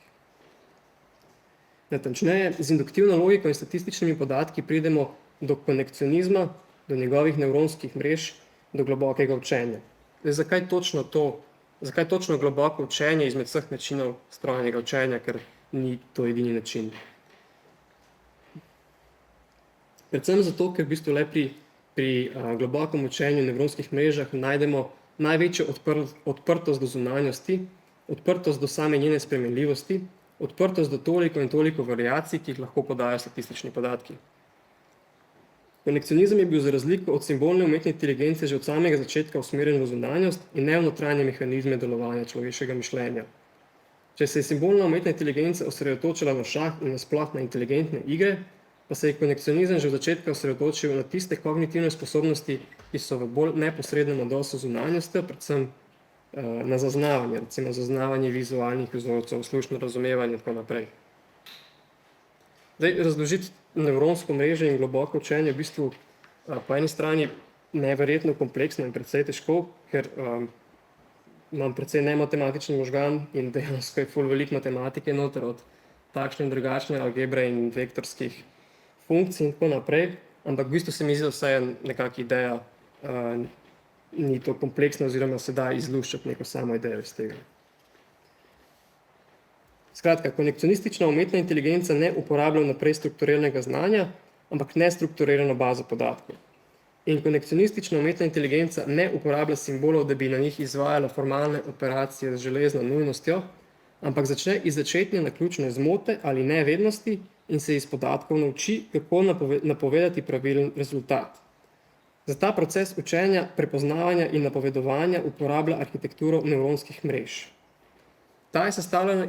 Natančneje, z induktivno logiko in statističnimi podatki pridemo do konekcionizma, do njegovih nevronskih mrež, do globokega učenja. Zakaj točno globoko učenje izmed vseh načinov strojnega učenja, ker ni to edini način? Predvsem zato, ker v bistvu le pri globokem učenju v nevronskih mrežah najdemo največjo odprtost do zunanjosti, odprtost do same njene spremenljivosti, odprtost do toliko in toliko variacij, ki jih lahko podajo statistični podatki. Konekcionizem je bil za razliko od simbolne umetne inteligence že od samega začetka usmerjen v zunanjost in ne v notranje mehanizme delovanja človeškega mišljenja. Če se je simbolna umetna inteligenca osredotočila na šah in nasploh na inteligentne igre, pa se je konekcionizem že od začetka osredotočil na tiste kognitivne sposobnosti, ki so v bolj neposrednem odnosu z zunanjostjo, predvsem na zaznavanje, recimo zaznavanje vizualnih vzorcev, slušno razumevanje in tako naprej. Zdaj, razložiti nevronsko mrežo in globoko učenje v bistvu po eni strani neverjetno kompleksno in precej težko, ker imam precej nematematični možgan in dejansko je ful veliko matematike noter, od takšne in drugačne algebre in vektorskih funkcij in tako naprej, ampak v bistvu se mi zdi, da vsaj nekakšna ideja ni to kompleksna oziroma se da izluščati neko samo idejo iz tega. Skratka, konekcionistična umetna inteligenca ne uporablja vnaprej strukturiranega znanja, ampak nestrukturirano bazo podatkov. In konekcionistična umetna inteligenca ne uporablja simbolov, da bi na njih izvajala formalne operacije z železno nujnostjo, ampak začne iz začetne naključne zmote ali nevednosti in se iz podatkov nauči, kako napovedati pravilen rezultat. Za ta proces učenja, prepoznavanja in napovedovanja uporablja arhitekturo nevronskih mrež. Ta je sestavljena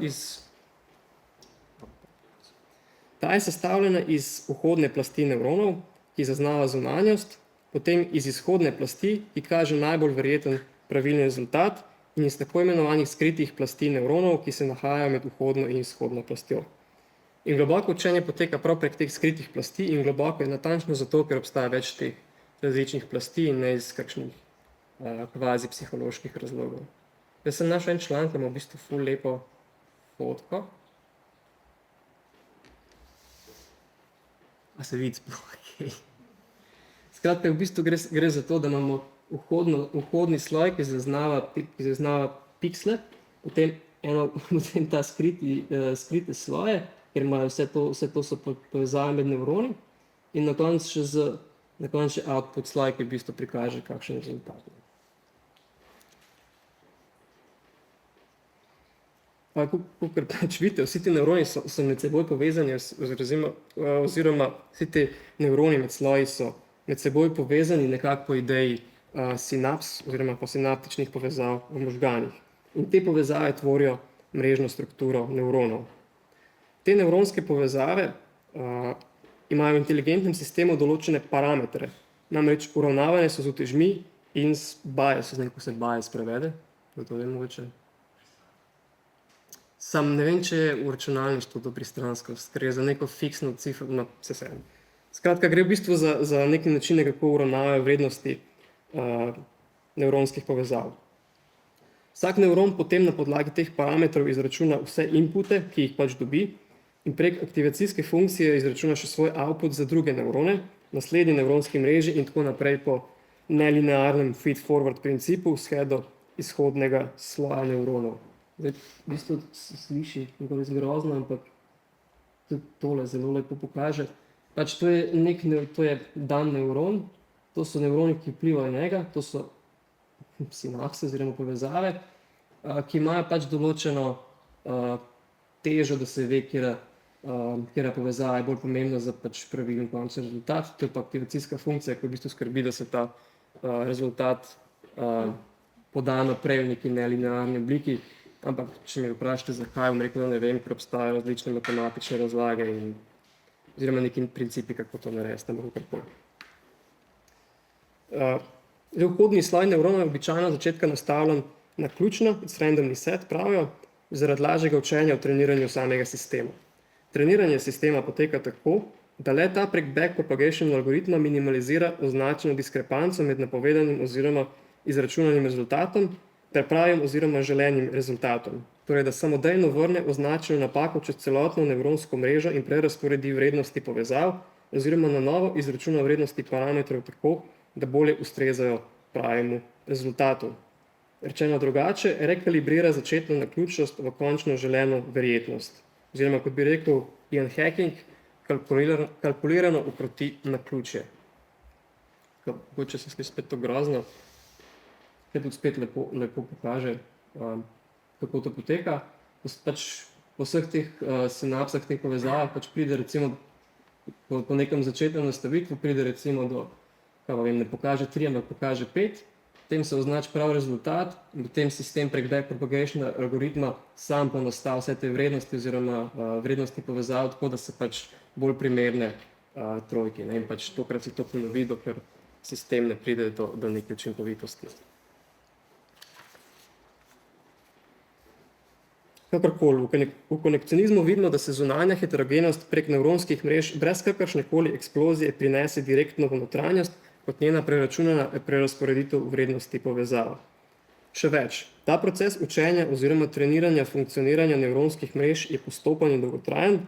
iz vhodne plasti nevronov, ki zaznava zunanjost, potem iz izhodne plasti, ki kaže najbolj verjeten pravilni rezultat, in iz tako imenovanih skritih plasti nevronov, ki se nahajajo med vhodno in izhodno plastjo. In globoko učenje poteka prav prek teh skritih plasti in globoko je natančno zato, ker obstaja več teh različnih plasti in ne iz kakšnih kvazi psiholoških razlogov. Jaz sem našel en članek, ima v bistvu ful lepo fotko. A se vidi sploh? Skratka, v bistvu gre za to, da imamo vhodni sloj, ki zaznava piksle, potem ta skrite sloje, ker imajo vse to so povezave med nevroni, in na koncu še output sloj, ki v bistvu prikaže kakšen rezultat. Kakor pač vidite, vsi ti nevroni so med seboj povezani, oziroma vsi ti nevroni med sloji so med seboj povezani nekako po ideji sinaps oziroma po sinaptičnih povezav v možganih. In te povezave tvorijo mrežno strukturo nevronov. Te nevronske povezave imajo v inteligentnem sistemu določene parametre, namreč uravnavane so z utežmi in z bias, ko se bias prevede, to je mogoče. Sam ne vem, če je v računalništvu to pristranskost, ker je za neko fiksno cifro, no, vse vseeno. Skratka, gre v bistvu za neki načine, kako uravnavajo vrednosti nevronskih povezav. Vsak nevron potem na podlagi teh parametrov izračuna vse inpute, ki jih pač dobi, in prek aktivacijske funkcije izračuna še svoj output za druge nevrone, naslednji nevronski mreži in tako naprej po nelinearnem feed-forward principu vse do izhodnega sloja nevronov. Zdaj, v bistvu se sliši nekaj grozno, ampak tudi tole zelo lepo pokaže. Pač to je dan nevron, to so nevroni, ki vplivajo na njega, to so sinapse oziroma povezave, ki imajo pač določeno težo, da se ve, katera povezava je bolj pomembna za pač pravilen končni rezultat. To je pa aktivacijska funkcija, ki v bistvu skrbi, da se ta rezultat poda naprej v neki nelinearni obliki. Ampak, če me vprašate, zakaj, bom rekel, da ne vem, ker obstajajo različne matematične razlage oziroma neki principi, kako to narediti, ampak kakorkoli. Vhodni sloj nevrona je običajno od začetka nastavljen naključno, it's randomly set, pravijo, zaradi lažjega učenja v treniranju samega sistema. Treniranje sistema poteka tako, da le ta prek backpropagation algoritma minimalizira označeno diskrepanco med napovedanim oziroma izračunanim rezultatom ter pravim oziroma želenim rezultatom. Torej, da samodejno vrne označeno napako čez celotno nevronsko mrežo in prerazporedi vrednosti povezav oziroma na novo izračuna vrednosti parametrov tako, da bolje ustrezajo pravemu rezultatu. Rečeno drugače, rekalibrira začetno naključnost v končno želeno verjetnost. Oziroma, kot bi rekel Ian Hacking, kalkulirano ukroti naključje. Če se sliši spet to grozno, kaj tudi spet lepo pokaže, kako to poteka. Pač po vseh teh sinapsah, teh povezavah pač pride recimo po nekem začetnem nastavitvu, pride recimo do, ne pokaže 3, ampak pokaže 5, potem se označi prav rezultat in potem sistem prek backpropagation algoritma sam ponastavi vse te vrednosti oziroma vrednosti povezav tako, da se pač bolj primerne trojki. In pač tokrat se to ponovi, dokler sistem ne pride do neke učinkovitosti. Kakorkoli, v konekcionizmu vidimo, da se zunanja heterogenost prek nevronskih mrež brez kakršnekoli eksplozije prinese direktno v notranjost kot njena preračunana prerazporeditev vrednosti povezava. Še več, ta proces učenja oziroma treniranja funkcioniranja nevronskih mrež je postopen in dolgotrajen,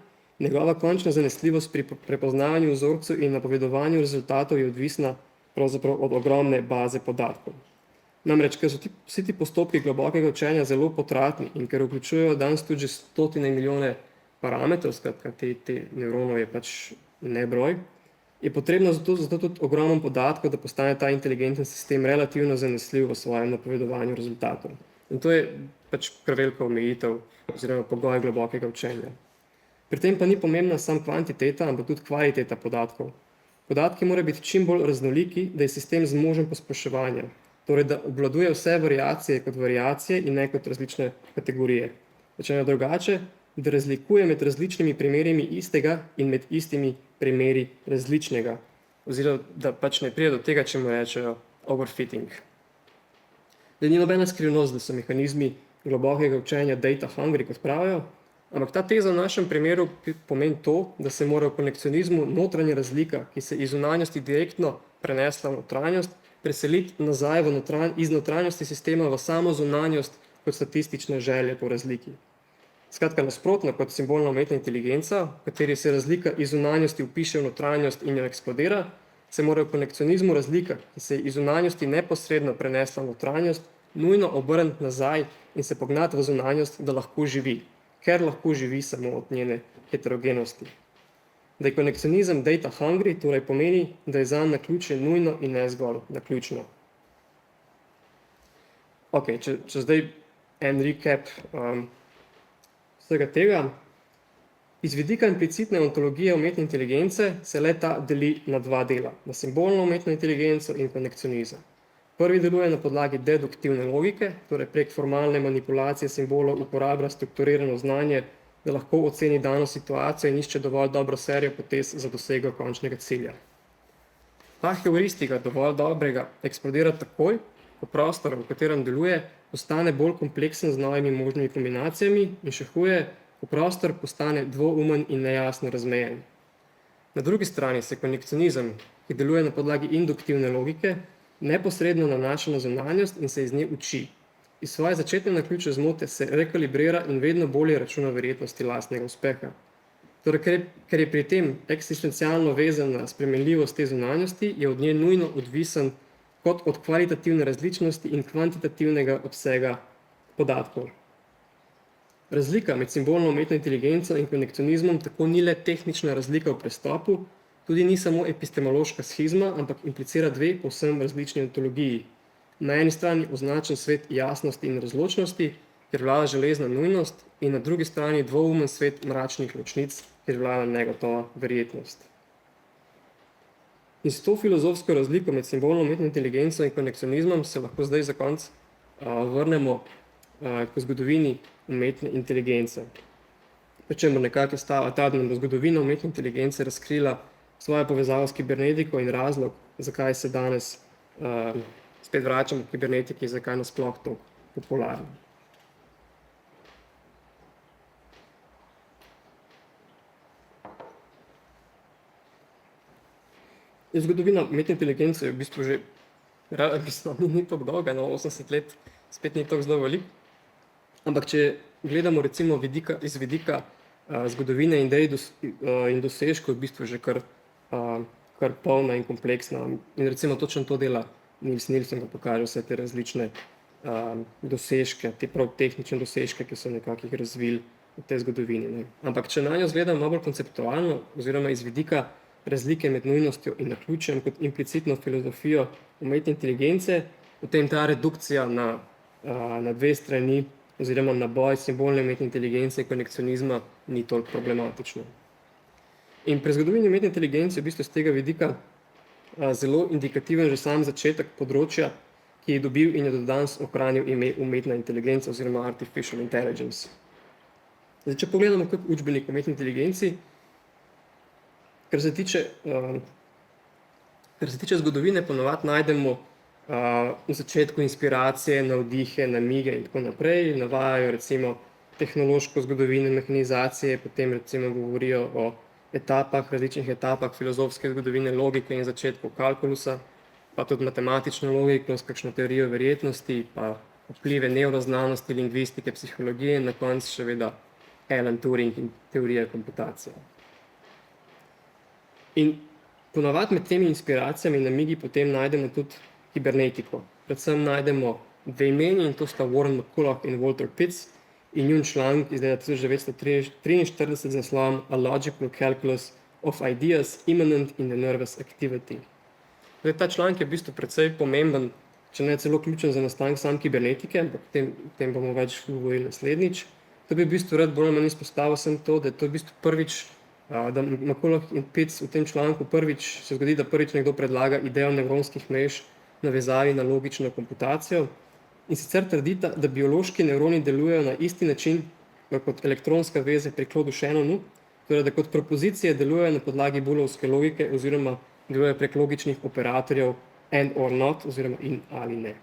njegova končna zanesljivost pri prepoznavanju vzorcev in napovedovanju rezultatov je odvisna pravzaprav od ogromne baze podatkov. Namreč, ker so vsi ti postopki globokega učenja zelo potratni in ker vključujejo danes tudi že stotine milijone parametrov, skratka te nevronov je pač nebroj, je potrebno zato tudi ogromno podatkov, da postane ta inteligenten sistem relativno zanesljiv v svojem napovedovanju rezultatov. In to je pač kar velika omejitev oziroma pogoj globokega učenja. Pri tem pa ni pomembna samo kvantiteta, ampak tudi kvaliteta podatkov. Podatki morajo biti čim bolj raznoliki, da je sistem zmožen posploševanja. Torej, da obvladuje vse variacije kot variacije in ne kot različne kategorije. Rečeno drugače, da razlikuje med različnimi primerimi istega in med istimi primeri različnega. Oziroma, da pač ne pride do tega, če mu rečejo overfitting. Da ni nobena skrivnost, da so mehanizmi globokega učenja data hungry, kot pravijo, ampak ta teza v našem primeru pomeni to, da se mora v konekcionizmu notranja razlika, ki se iz zunanjosti direktno prenesla v notranjost, preseliti nazaj iz notranjosti sistema v samo zunanjost kot statistične želje po razliki. Skratka, nasprotno kot simbolna umetna inteligenca, v kateri se razlika iz zunanjosti vpiše v notranjost in jo eksplodira, se mora v konekcionizmu razlika, ki se iz zunanjosti neposredno prenesla v notranjost, nujno obrniti nazaj in se pognati v zunanjost, da lahko živi, ker lahko živi samo od njene heterogenosti. Da je konekcionizem data hungry, torej pomeni, da je zanj naključje nujno in ne zgolj naključno. Ok, če zdaj en recap vsega tega. Iz vidika implicitne ontologije umetne inteligence se le-ta deli na dva dela, na simbolno umetno inteligenco in konekcionizem. Prvi deluje na podlagi deduktivne logike, torej prek formalne manipulacije simbolov uporablja strukturirano znanje, da lahko oceni dano situacijo in išče dovolj dobro serijo potez za dosego končnega cilja. Ta heuristika dovolj dobrega eksplodira takoj, ko prostor, v katerem deluje, postane bolj kompleksen z novimi možnimi kombinacijami in še huje, ko prostor postane dvoumen in nejasno razmejen. Na drugi strani se konekcionizem, ki deluje na podlagi induktivne logike, neposredno nanaša na zunanjost in se iz nje uči. Iz svoje začetne naključne zmote se rekalibrira in vedno bolje računa verjetnosti lastnega uspeha. Torej, ker je pri tem eksistencialno vezan na spremenljivost te zunanjosti, je od nje nujno odvisen kot od kvalitativne različnosti in kvantitativnega obsega podatkov. Razlika med simbolno umetno inteligenco in konekcionizmom tako ni le tehnična razlika v pristopu, tudi ni samo epistemološka schizma, ampak implicira dve povsem različni ontologiji. Na eni strani označen svet jasnosti in razločnosti, kjer vlada železna nujnost, in na drugi strani dvoumen svet mračnih ločnic, kjer vlada negotova verjetnost. In s to filozofsko razliko med simbolno umetno inteligenco in konekcionizmom se lahko zdaj za konec vrnemo k zgodovini umetne inteligence. Pričemer nekako stava ta, da bo zgodovina umetne inteligence razkrila svojo povezavo s kibernetiko in razlog, zakaj se danes spet vračamo k kibernetiki, zakaj nasploh to popularno. Zgodovina umetne inteligence je v bistvu že ni tako dolga, 80 let, spet ni tako zelo veliko. Ampak če gledamo recimo iz vidika zgodovine idej in dosežkov, je v bistvu že kar polna in kompleksna. In recimo točno to dela Niels Nielsen, ko pokaže vse te različne dosežke, te prav tehnične dosežke, ki so nekako jih razvili v tej zgodovini. Ne. Ampak če na njo gledamo malo bolj konceptualno, oziroma iz vidika razlike med nujnostjo in naključjem kot implicitno filozofijo umetne inteligence, potem ta redukcija na dve strani, oziroma na boj simbolne umetne inteligence in konekcionizma ni toliko problematično. In pri zgodovini umetne inteligence je v bistvu z tega vidika zelo indikativen že sam začetek področja, ki je dobil in je do danes ohranil ime umetna inteligenca oziroma artificial intelligence. Zdaj, če pogledamo kot učbenik umetni inteligenci, kar se tiče zgodovine, ponovadi najdemo v začetku inspiracije, navdihe, namige in tako naprej. Navajajo recimo tehnološko zgodovino mehanizacije, potem recimo govorijo o različnih etapah filozofske zgodovine logike in začetku kalkulusa, pa tudi matematično logiko s kakšno teorijo verjetnosti, pa vplive nevroznanosti, lingvistike, psihologije in na koncu seveda Alan Turing in teorija komputacije. In ponavadi med temi inspiracijami in namigi potem najdemo tudi kibernetiko. Predvsem najdemo dve imeni, in to sta Warren McCulloch in Walter Pitts, in njun članek iz leta 1943 z naslovom A Logical Calculus of Ideas Immanent in the Nervous Activity. Zdaj, ta članek je v bistvu precej pomemben, če ne celo ključen za nastanek sam kibernetike, ampak tem bomo več govorili naslednjič. To bi v bistvu rad bolj ali manj izpostavil sem to, da je to v bistvu prvič, da McCulloch in Pitts v tem članku se zgodi, da prvič nekdo predlaga idejo nevronskih mrež navezavi na logično komputacijo. In sicer trdita, da biološki nevroni delujejo na isti način kot elektronska veza pri Claude Shannonu, torej da kot propozicije delujejo na podlagi booleovske logike oziroma delujejo prek logičnih operatorjev and or not oziroma in ali ne.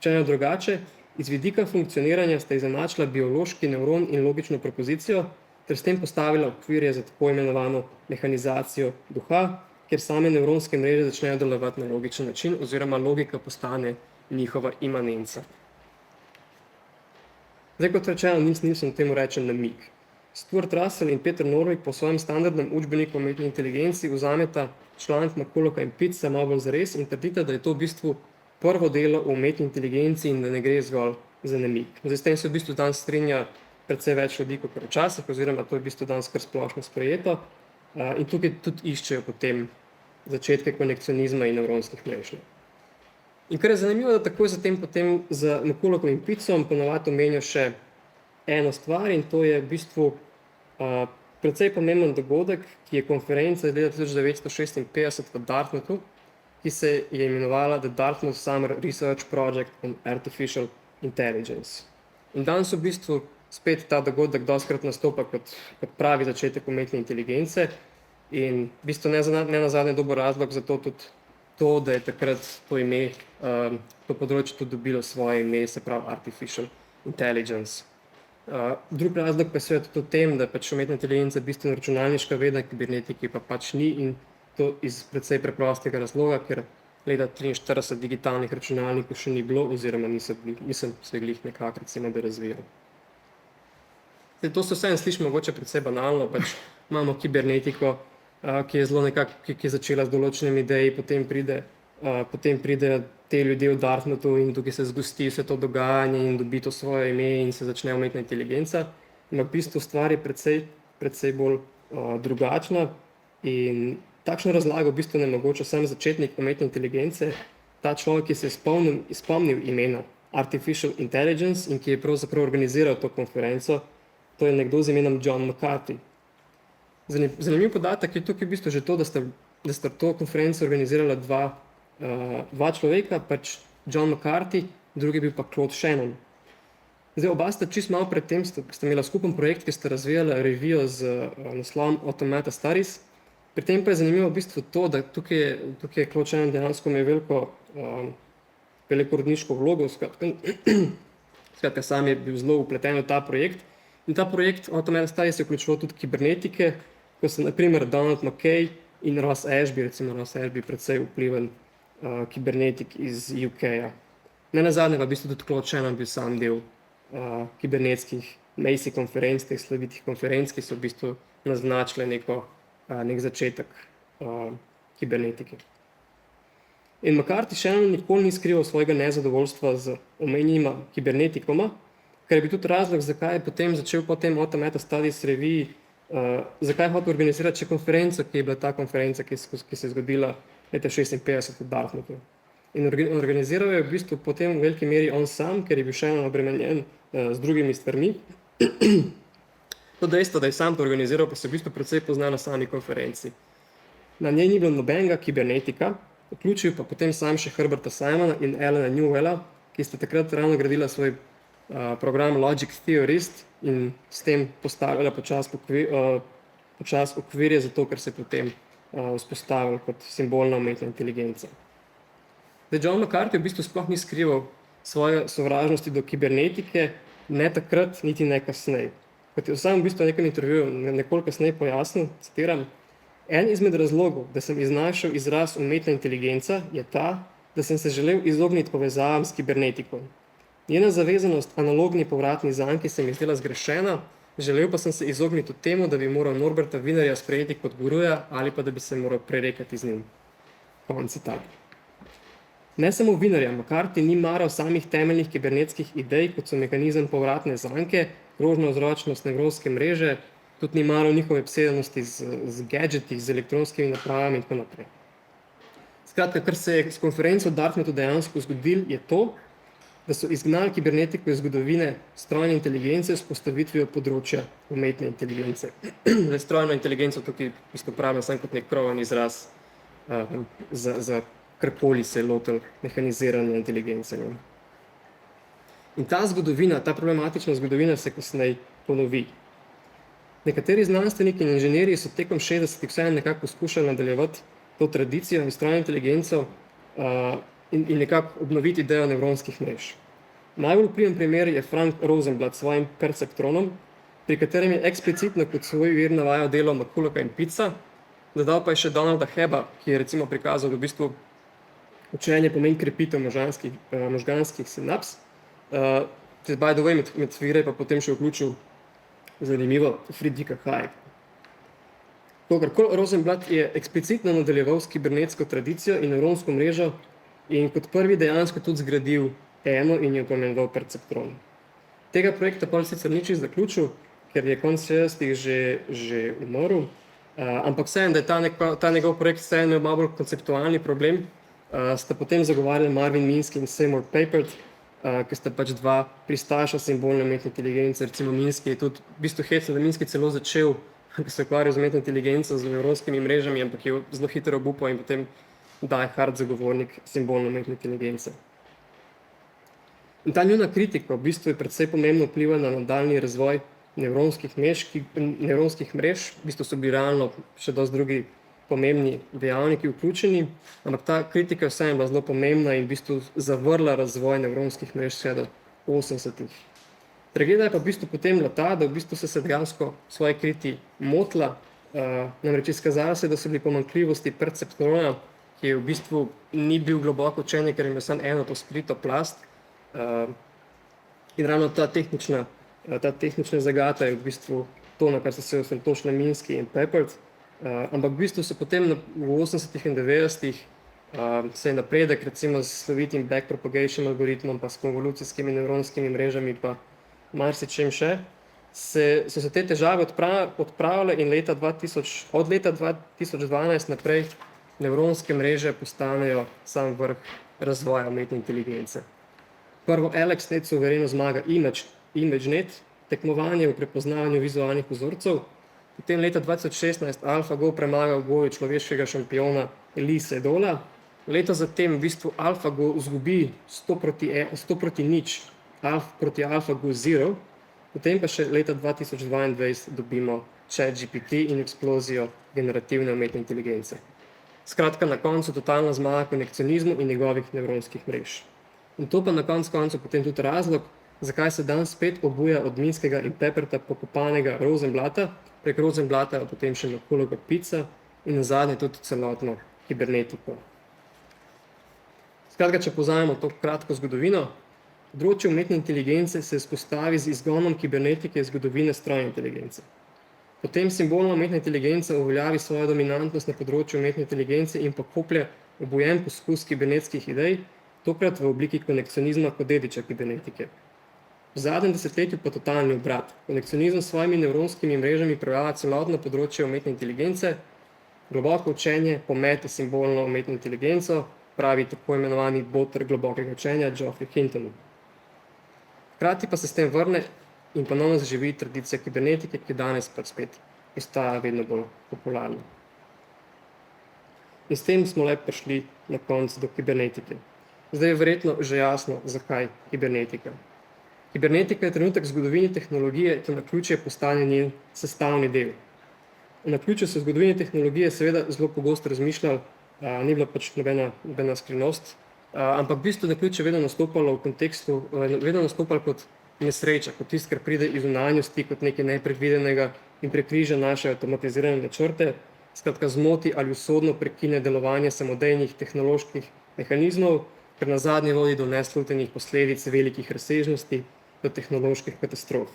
Če ne drugače, iz vidika funkcioniranja sta izenačila biološki nevron in logično propozicijo ter s tem postavila okvirje za tako imenovano mehanizacijo duha, kjer same nevronske mreže začnejo delovati na logičen način oziroma logika postane njihova imanenca. Zdaj, kot rečeno, Niels Nielsen temu reče namig. Stuart Russell in Peter Norvig po svojem standardnem učbeniku o umetni inteligenci vzameta članek McCullocha in Pittsa malo bolj zares in trdita, da je to v bistvu prvo delo o umetni inteligenci in da ne gre zgolj za namig. Zdaj, s tem se v bistvu danes strinja precej več ljudi kot včasih, oziroma to je v bistvu danes kar splošno sprejeto. In tukaj tudi iščejo potem začetke konekcionizma in nevronskih mrež. In kar je zanimivo, da takoj zatem potem z McCullochom in Pittsom ponavadi omenijo še eno stvar, in to je v bistvu precej pomemben dogodek, ki je konferenca iz leta 1956 v Dartmouthu, ki se je imenovala The Dartmouth Summer Research Project on Artificial Intelligence. In danes v bistvu spet ta dogodek dostikrat nastopa kot pravi začetek umetne inteligence in v bistvu ne nazadnje dober razlog za to tudi to, da je takrat to ime, to področje tudi dobilo svoje ime, se pravi Artificial Intelligence. Drug razlog pa je seveda tudi v tem, da pač umetna inteligenca bistveno računalniška veda, kibernetiki pa pač ni, in to iz precej preprostega razloga, ker leta 1943 digitalnih računalnikov še ni bilo oziroma nisem se glih nekako recimo da razvijal. To se vseeno sliši mogoče precej banalno, pač imamo kibernetiko, ki je začela z določenimi ideji, potem pride potem pridejo te ljudje v Dartmouthu in tukaj se zgosti vse to dogajanje in dobi to svoje ime in se začne umetna inteligenca. Ampak v bistvu stvar je precej bolj drugačna in takšno razlago v bistvu ne mogoče sam začetnik umetne inteligence, ta človek, ki se je spomnil imena Artificial Intelligence in ki je pravzaprav organiziral to konferenco, to je nekdo z imenom John McCarthy. Zanimiv podatek je tukaj v bistvu že to, da sta to konferenco organizirala dva človeka, pač John McCarthy, drugi je bil pa Claude Shannon. Zdaj, oba sta čisto malo pred tem, sta imela skupen projekt, ki sta razvijala revijo z naslovom Automata Studies. Pri tem pa je zanimivo v bistvu to, da tukaj je Claude Shannon dejansko imel veliko rodniško vlogo, skratka sam je bil zelo vpleten v ta projekt. In ta projekt Automata Studies je vključeval tudi kibernetike, ko so naprimer Donald McKay in Ross Ashby, recimo Ross Ashby precej vpliven kibernetik iz UK-ja. Nenazadnje pa v bistvu tudi Claude Shannon bil sam del kibernetskih Macy konferenc, teh slavitih konferenc, ki so v bistvu naznačile nek začetek kibernetike. In McCarthy Shannon nikoli ni skrival svojega nezadovoljstva z omenjenima kibernetikoma, kar je bil tudi razlog, zakaj je potem začel po tem Automata Studies reviji, zakaj je hotel organizirati še konferenco, ki je bila ta konferenca, ki se je zgodila leta 1956 v Dartmouthu. In organiziral je v bistvu potem v veliki meri on sam, ker je bil še obremenjen z drugimi stvarmi. To dejstvo, da je sam to organiziral, pa se v bistvu precej pozna na sami konferenci. Na njej ni bilo nobenega kibernetika, vključil pa potem sam še Herberta Simona in Alana Newella, ki sta takrat ravno gradila svoj program Logic Theorist in s tem postavljala počas okvirje za to, kar se je potem vzpostavil kot simbolna umetna inteligenca. John McCarthy v bistvu sploh ni skrival svoje sovražnosti do kibernetike, ne takrat, niti ne kasneje. Kot je sam v bistvu v nekem intervjuju nekoliko kasneje pojasnil, citiram, en izmed razlogov, da sem iznašel izraz umetna inteligenca, je ta, da sem se želel izogniti povezavam s kibernetiko. Njena zavezanost analogni povratni zanki se mi zdela zgrešena, želel pa sem se izogniti temu, da bi moral Norberta Wienerja sprejeti kot guruja ali pa da bi se moral prerekati z njim. Konec citata. Ne samo Wienerja, McCarthy ni maral samih temeljnih kibernetskih idej, kot so mehanizem povratne zanke, krožno-vzročnost nevronske mreže, tudi ni maral njihove obsedenosti z gadgeti, z elektronskimi napravami in tako naprej. Skratka, kar se je s konferenco v Dartmouthu dejansko zgodilo, je to, da so izgnali kibernetiko iz zgodovine strojne inteligence s postavitvijo področja umetne inteligence. Strojno inteligenco tukaj uporabljam samo kot nek kroven izraz za karkoli se je lotil mehaniziranja inteligence. In ta zgodovina, ta problematična zgodovina se kasneje ponovi. Nekateri znanstveniki in inženirji so tekom 60-ih vseeno nekako poskušali nadaljevati to tradicijo in strojno inteligenco in nekako obnoviti idejo nevronskih mrež. Najbolj vpliven primer je Frank Rosenblatt s svojim perceptronom, pri katerem je eksplicitno kot svoj vir navajal delo McCullocha in Pitza, dodal pa je še Donalda Hebba, ki je recimo prikazal, da v bistvu učenje pomeni krepitev možganskih sinaps. By the way, med vire pa potem še vključil zanimivo Friedricha Hayeka. Rosenblatt je eksplicitno nadaljeval s kibernetsko tradicijo in nevronsko mrežo in kot prvi dejansko tudi zgradil eno in jo pomenoval perceptron. Tega projekta pa sicer ni čisto zaključil, ker je konec 60-ih že umrl, ampak vseeno, da je ta njegov projekt vseeno imel malo bolj konceptualni problem, sta potem zagovarjali Marvin Minsky in Seymour Papert, ki sta pač dva pristaša simbolne umetne inteligence. Recimo Minsky je tudi v bistvu hecno, da Minsky celo začel, ki se ukvarjal z umetno inteligenco, z nevronskimi mrežami, ampak je zelo hitro obupal in potem die hard zagovornik simbolne umetne inteligence. In ta njuna kritika v bistvu je predvsej pomembno vplivala na nadaljnji razvoj nevronskih mrež, v bistvu so bili realno še dosti drugi pomembni dejavniki vključeni, ampak ta kritika vseeno je bila zelo pomembna in v bistvu zavrla razvoj nevronskih mrež vse do 80-ih. Tragedija je pa v bistvu potem bila ta, da v bistvu se dejansko svoje kriti motila, namreč izkazalo se, da so bili pomanjkljivosti perceptrona, ki je v bistvu ni bil globoko učenje, ker je imel samo eno to skrito plast. In ravno ta tehnična zagata je v bistvu to, na kar so se osredotočili Minsky in Papert. Ampak v bistvu so potem v 80-ih in 90-ih Se je napredek, recimo s slovitim backpropagation algoritmom, pa s konvolucijskimi nevronskimi mrežami, pa marsičem še, so se te težave odpravile in od leta 2012 naprej nevronske mreže postanejo sam vrh razvoja umetne inteligence. Prvo AlexNet suvereno zmaga ImageNet, tekmovanje v prepoznavanju vizualnih vzorcev, potem leta 2016 AlphaGo premaga v boju človeškega šampiona Elise Dola, leto zatem v bistvu AlphaGo izgubi 100 proti 0 proti AlphaGo Zero, potem pa še leta 2022 dobimo ChatGPT in eksplozijo generativne umetne inteligence. Skratka, na koncu totalna zmaga konekcionizmu in njegovih nevronskih mrež. In to pa na koncu potem tudi razlog, zakaj se dan spet obuja od Minskega in Pepperta pokopanega Rosenblata, prek Rosenblata potem še Merkulovega Pica in nazadnje tudi celotno kibernetiko. Skratka, če povzamemo to kratko zgodovino, področje umetne inteligence se vzpostavi z izgonom kibernetike iz zgodovine strojne inteligence. Potem simbolna umetna inteligenca uveljavi svojo dominantnost na področju umetne inteligence in pokoplje obujen poskus kibernetskih idej, tokrat v obliki konekcionizma kot dediča kibernetike. V zadnjem desetletju pa totalni obrat. Konekcionizem s svojimi nevronskimi mrežami prevlada celotno področje umetne inteligence, globoko učenje pomete simbolno umetno inteligenco, pravi tako imenovani boter globokega učenja Geoffrey Hinton. Hkrati pa se s tem vrne in ponovno zaživi tradicija kibernetike, ki danes pa spet postaja vedno bolj popularna. In s tem smo le prišli na konec do kibernetike. Zdaj je verjetno že jasno, zakaj kibernetika. Kibernetika je trenutek v zgodovini tehnologije, ki naključje postane njen sestavni del. O naključju se v zgodovini tehnologije seveda zelo pogosto razmišljali, ni bila pač nobena skrivnost, ampak v bistvu naključje vedno nastopalo v kontekstu, vedno nastopalo kot nesreča, kot tisto, kar pride iz zunanjosti, kot nekaj nepredvidenega in prekriža naše avtomatizirane načrte, skratka zmoti ali usodno prekine delovanje samodejnih tehnoloških mehanizmov, ker nazadnje vodi do neslutenih posledic velikih razsežnosti, do tehnoloških katastrof.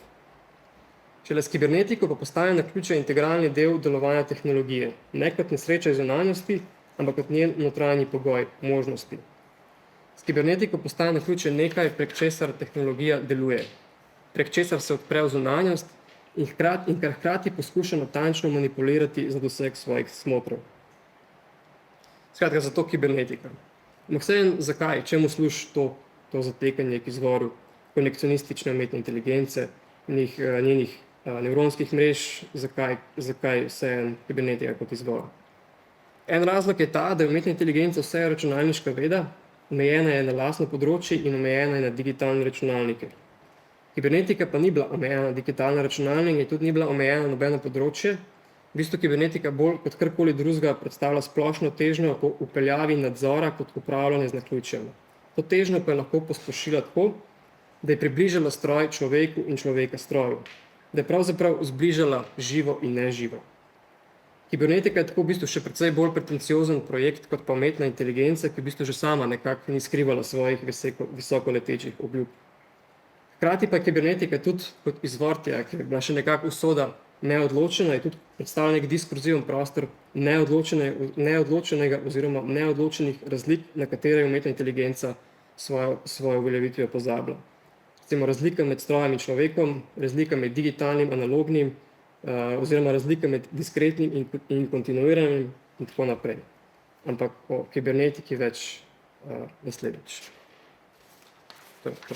Šele s kibernetiko pa postaja naključje integralni del delovanja tehnologije, ne kot nesreča iz zunanjosti, ampak kot njen notranji pogoj, možnosti. S kibernetiko postaja naključje nekaj, prek česar tehnologija deluje, prek česar se odpre v zunanjost in kar hkrati poskuša natančno manipulirati za doseg svojih smotrov. Skratka, zato kibernetika. Ampak vseeno, zakaj, čemu služi to zatekanje k izvoru konekcionistične umetne inteligence, njenih nevronskih mrež, zakaj vseeno kibernetika kot izvor. En razlog je ta, da je umetna inteligenca vse računalniška veda, omejena je na lastno področje in omejena je na digitalne računalnike. Kibernetika pa ni bila omejena na digitalne računalnike in tudi ni bila omejena na nobeno področje. V bistvu kibernetika bolj kot karkoli drugega predstavlja splošno težnjo po vpeljavi nadzora kot upravljanje z naključjem. To težnjo pa je lahko posplošila tako, da je približala stroj človeku in človeka stroju, da je pravzaprav zbližala živo in neživo. Kibernetika je tako v bistvu še precej bolj pretenciozen projekt kot pa umetna inteligenca, ki v bistvu že sama nekako ni skrivala svojih visokoletečih obljub. Hkrati pa je kibernetika tudi kot izvor tega, ker je bila še nekako usoda neodločena, je tudi predstavlja nek diskurziven prostor neodločenega oziroma neodločenih razlik, na katere je umetna inteligenca svojo uveljavitvijo pozabila. Recimo razlika med strojem in človekom, razlika med digitalnim, analognim, oziroma razlika med diskretnim in kontinuiranim in tako naprej. Ampak o kibernetiki več naslednjič. To je to.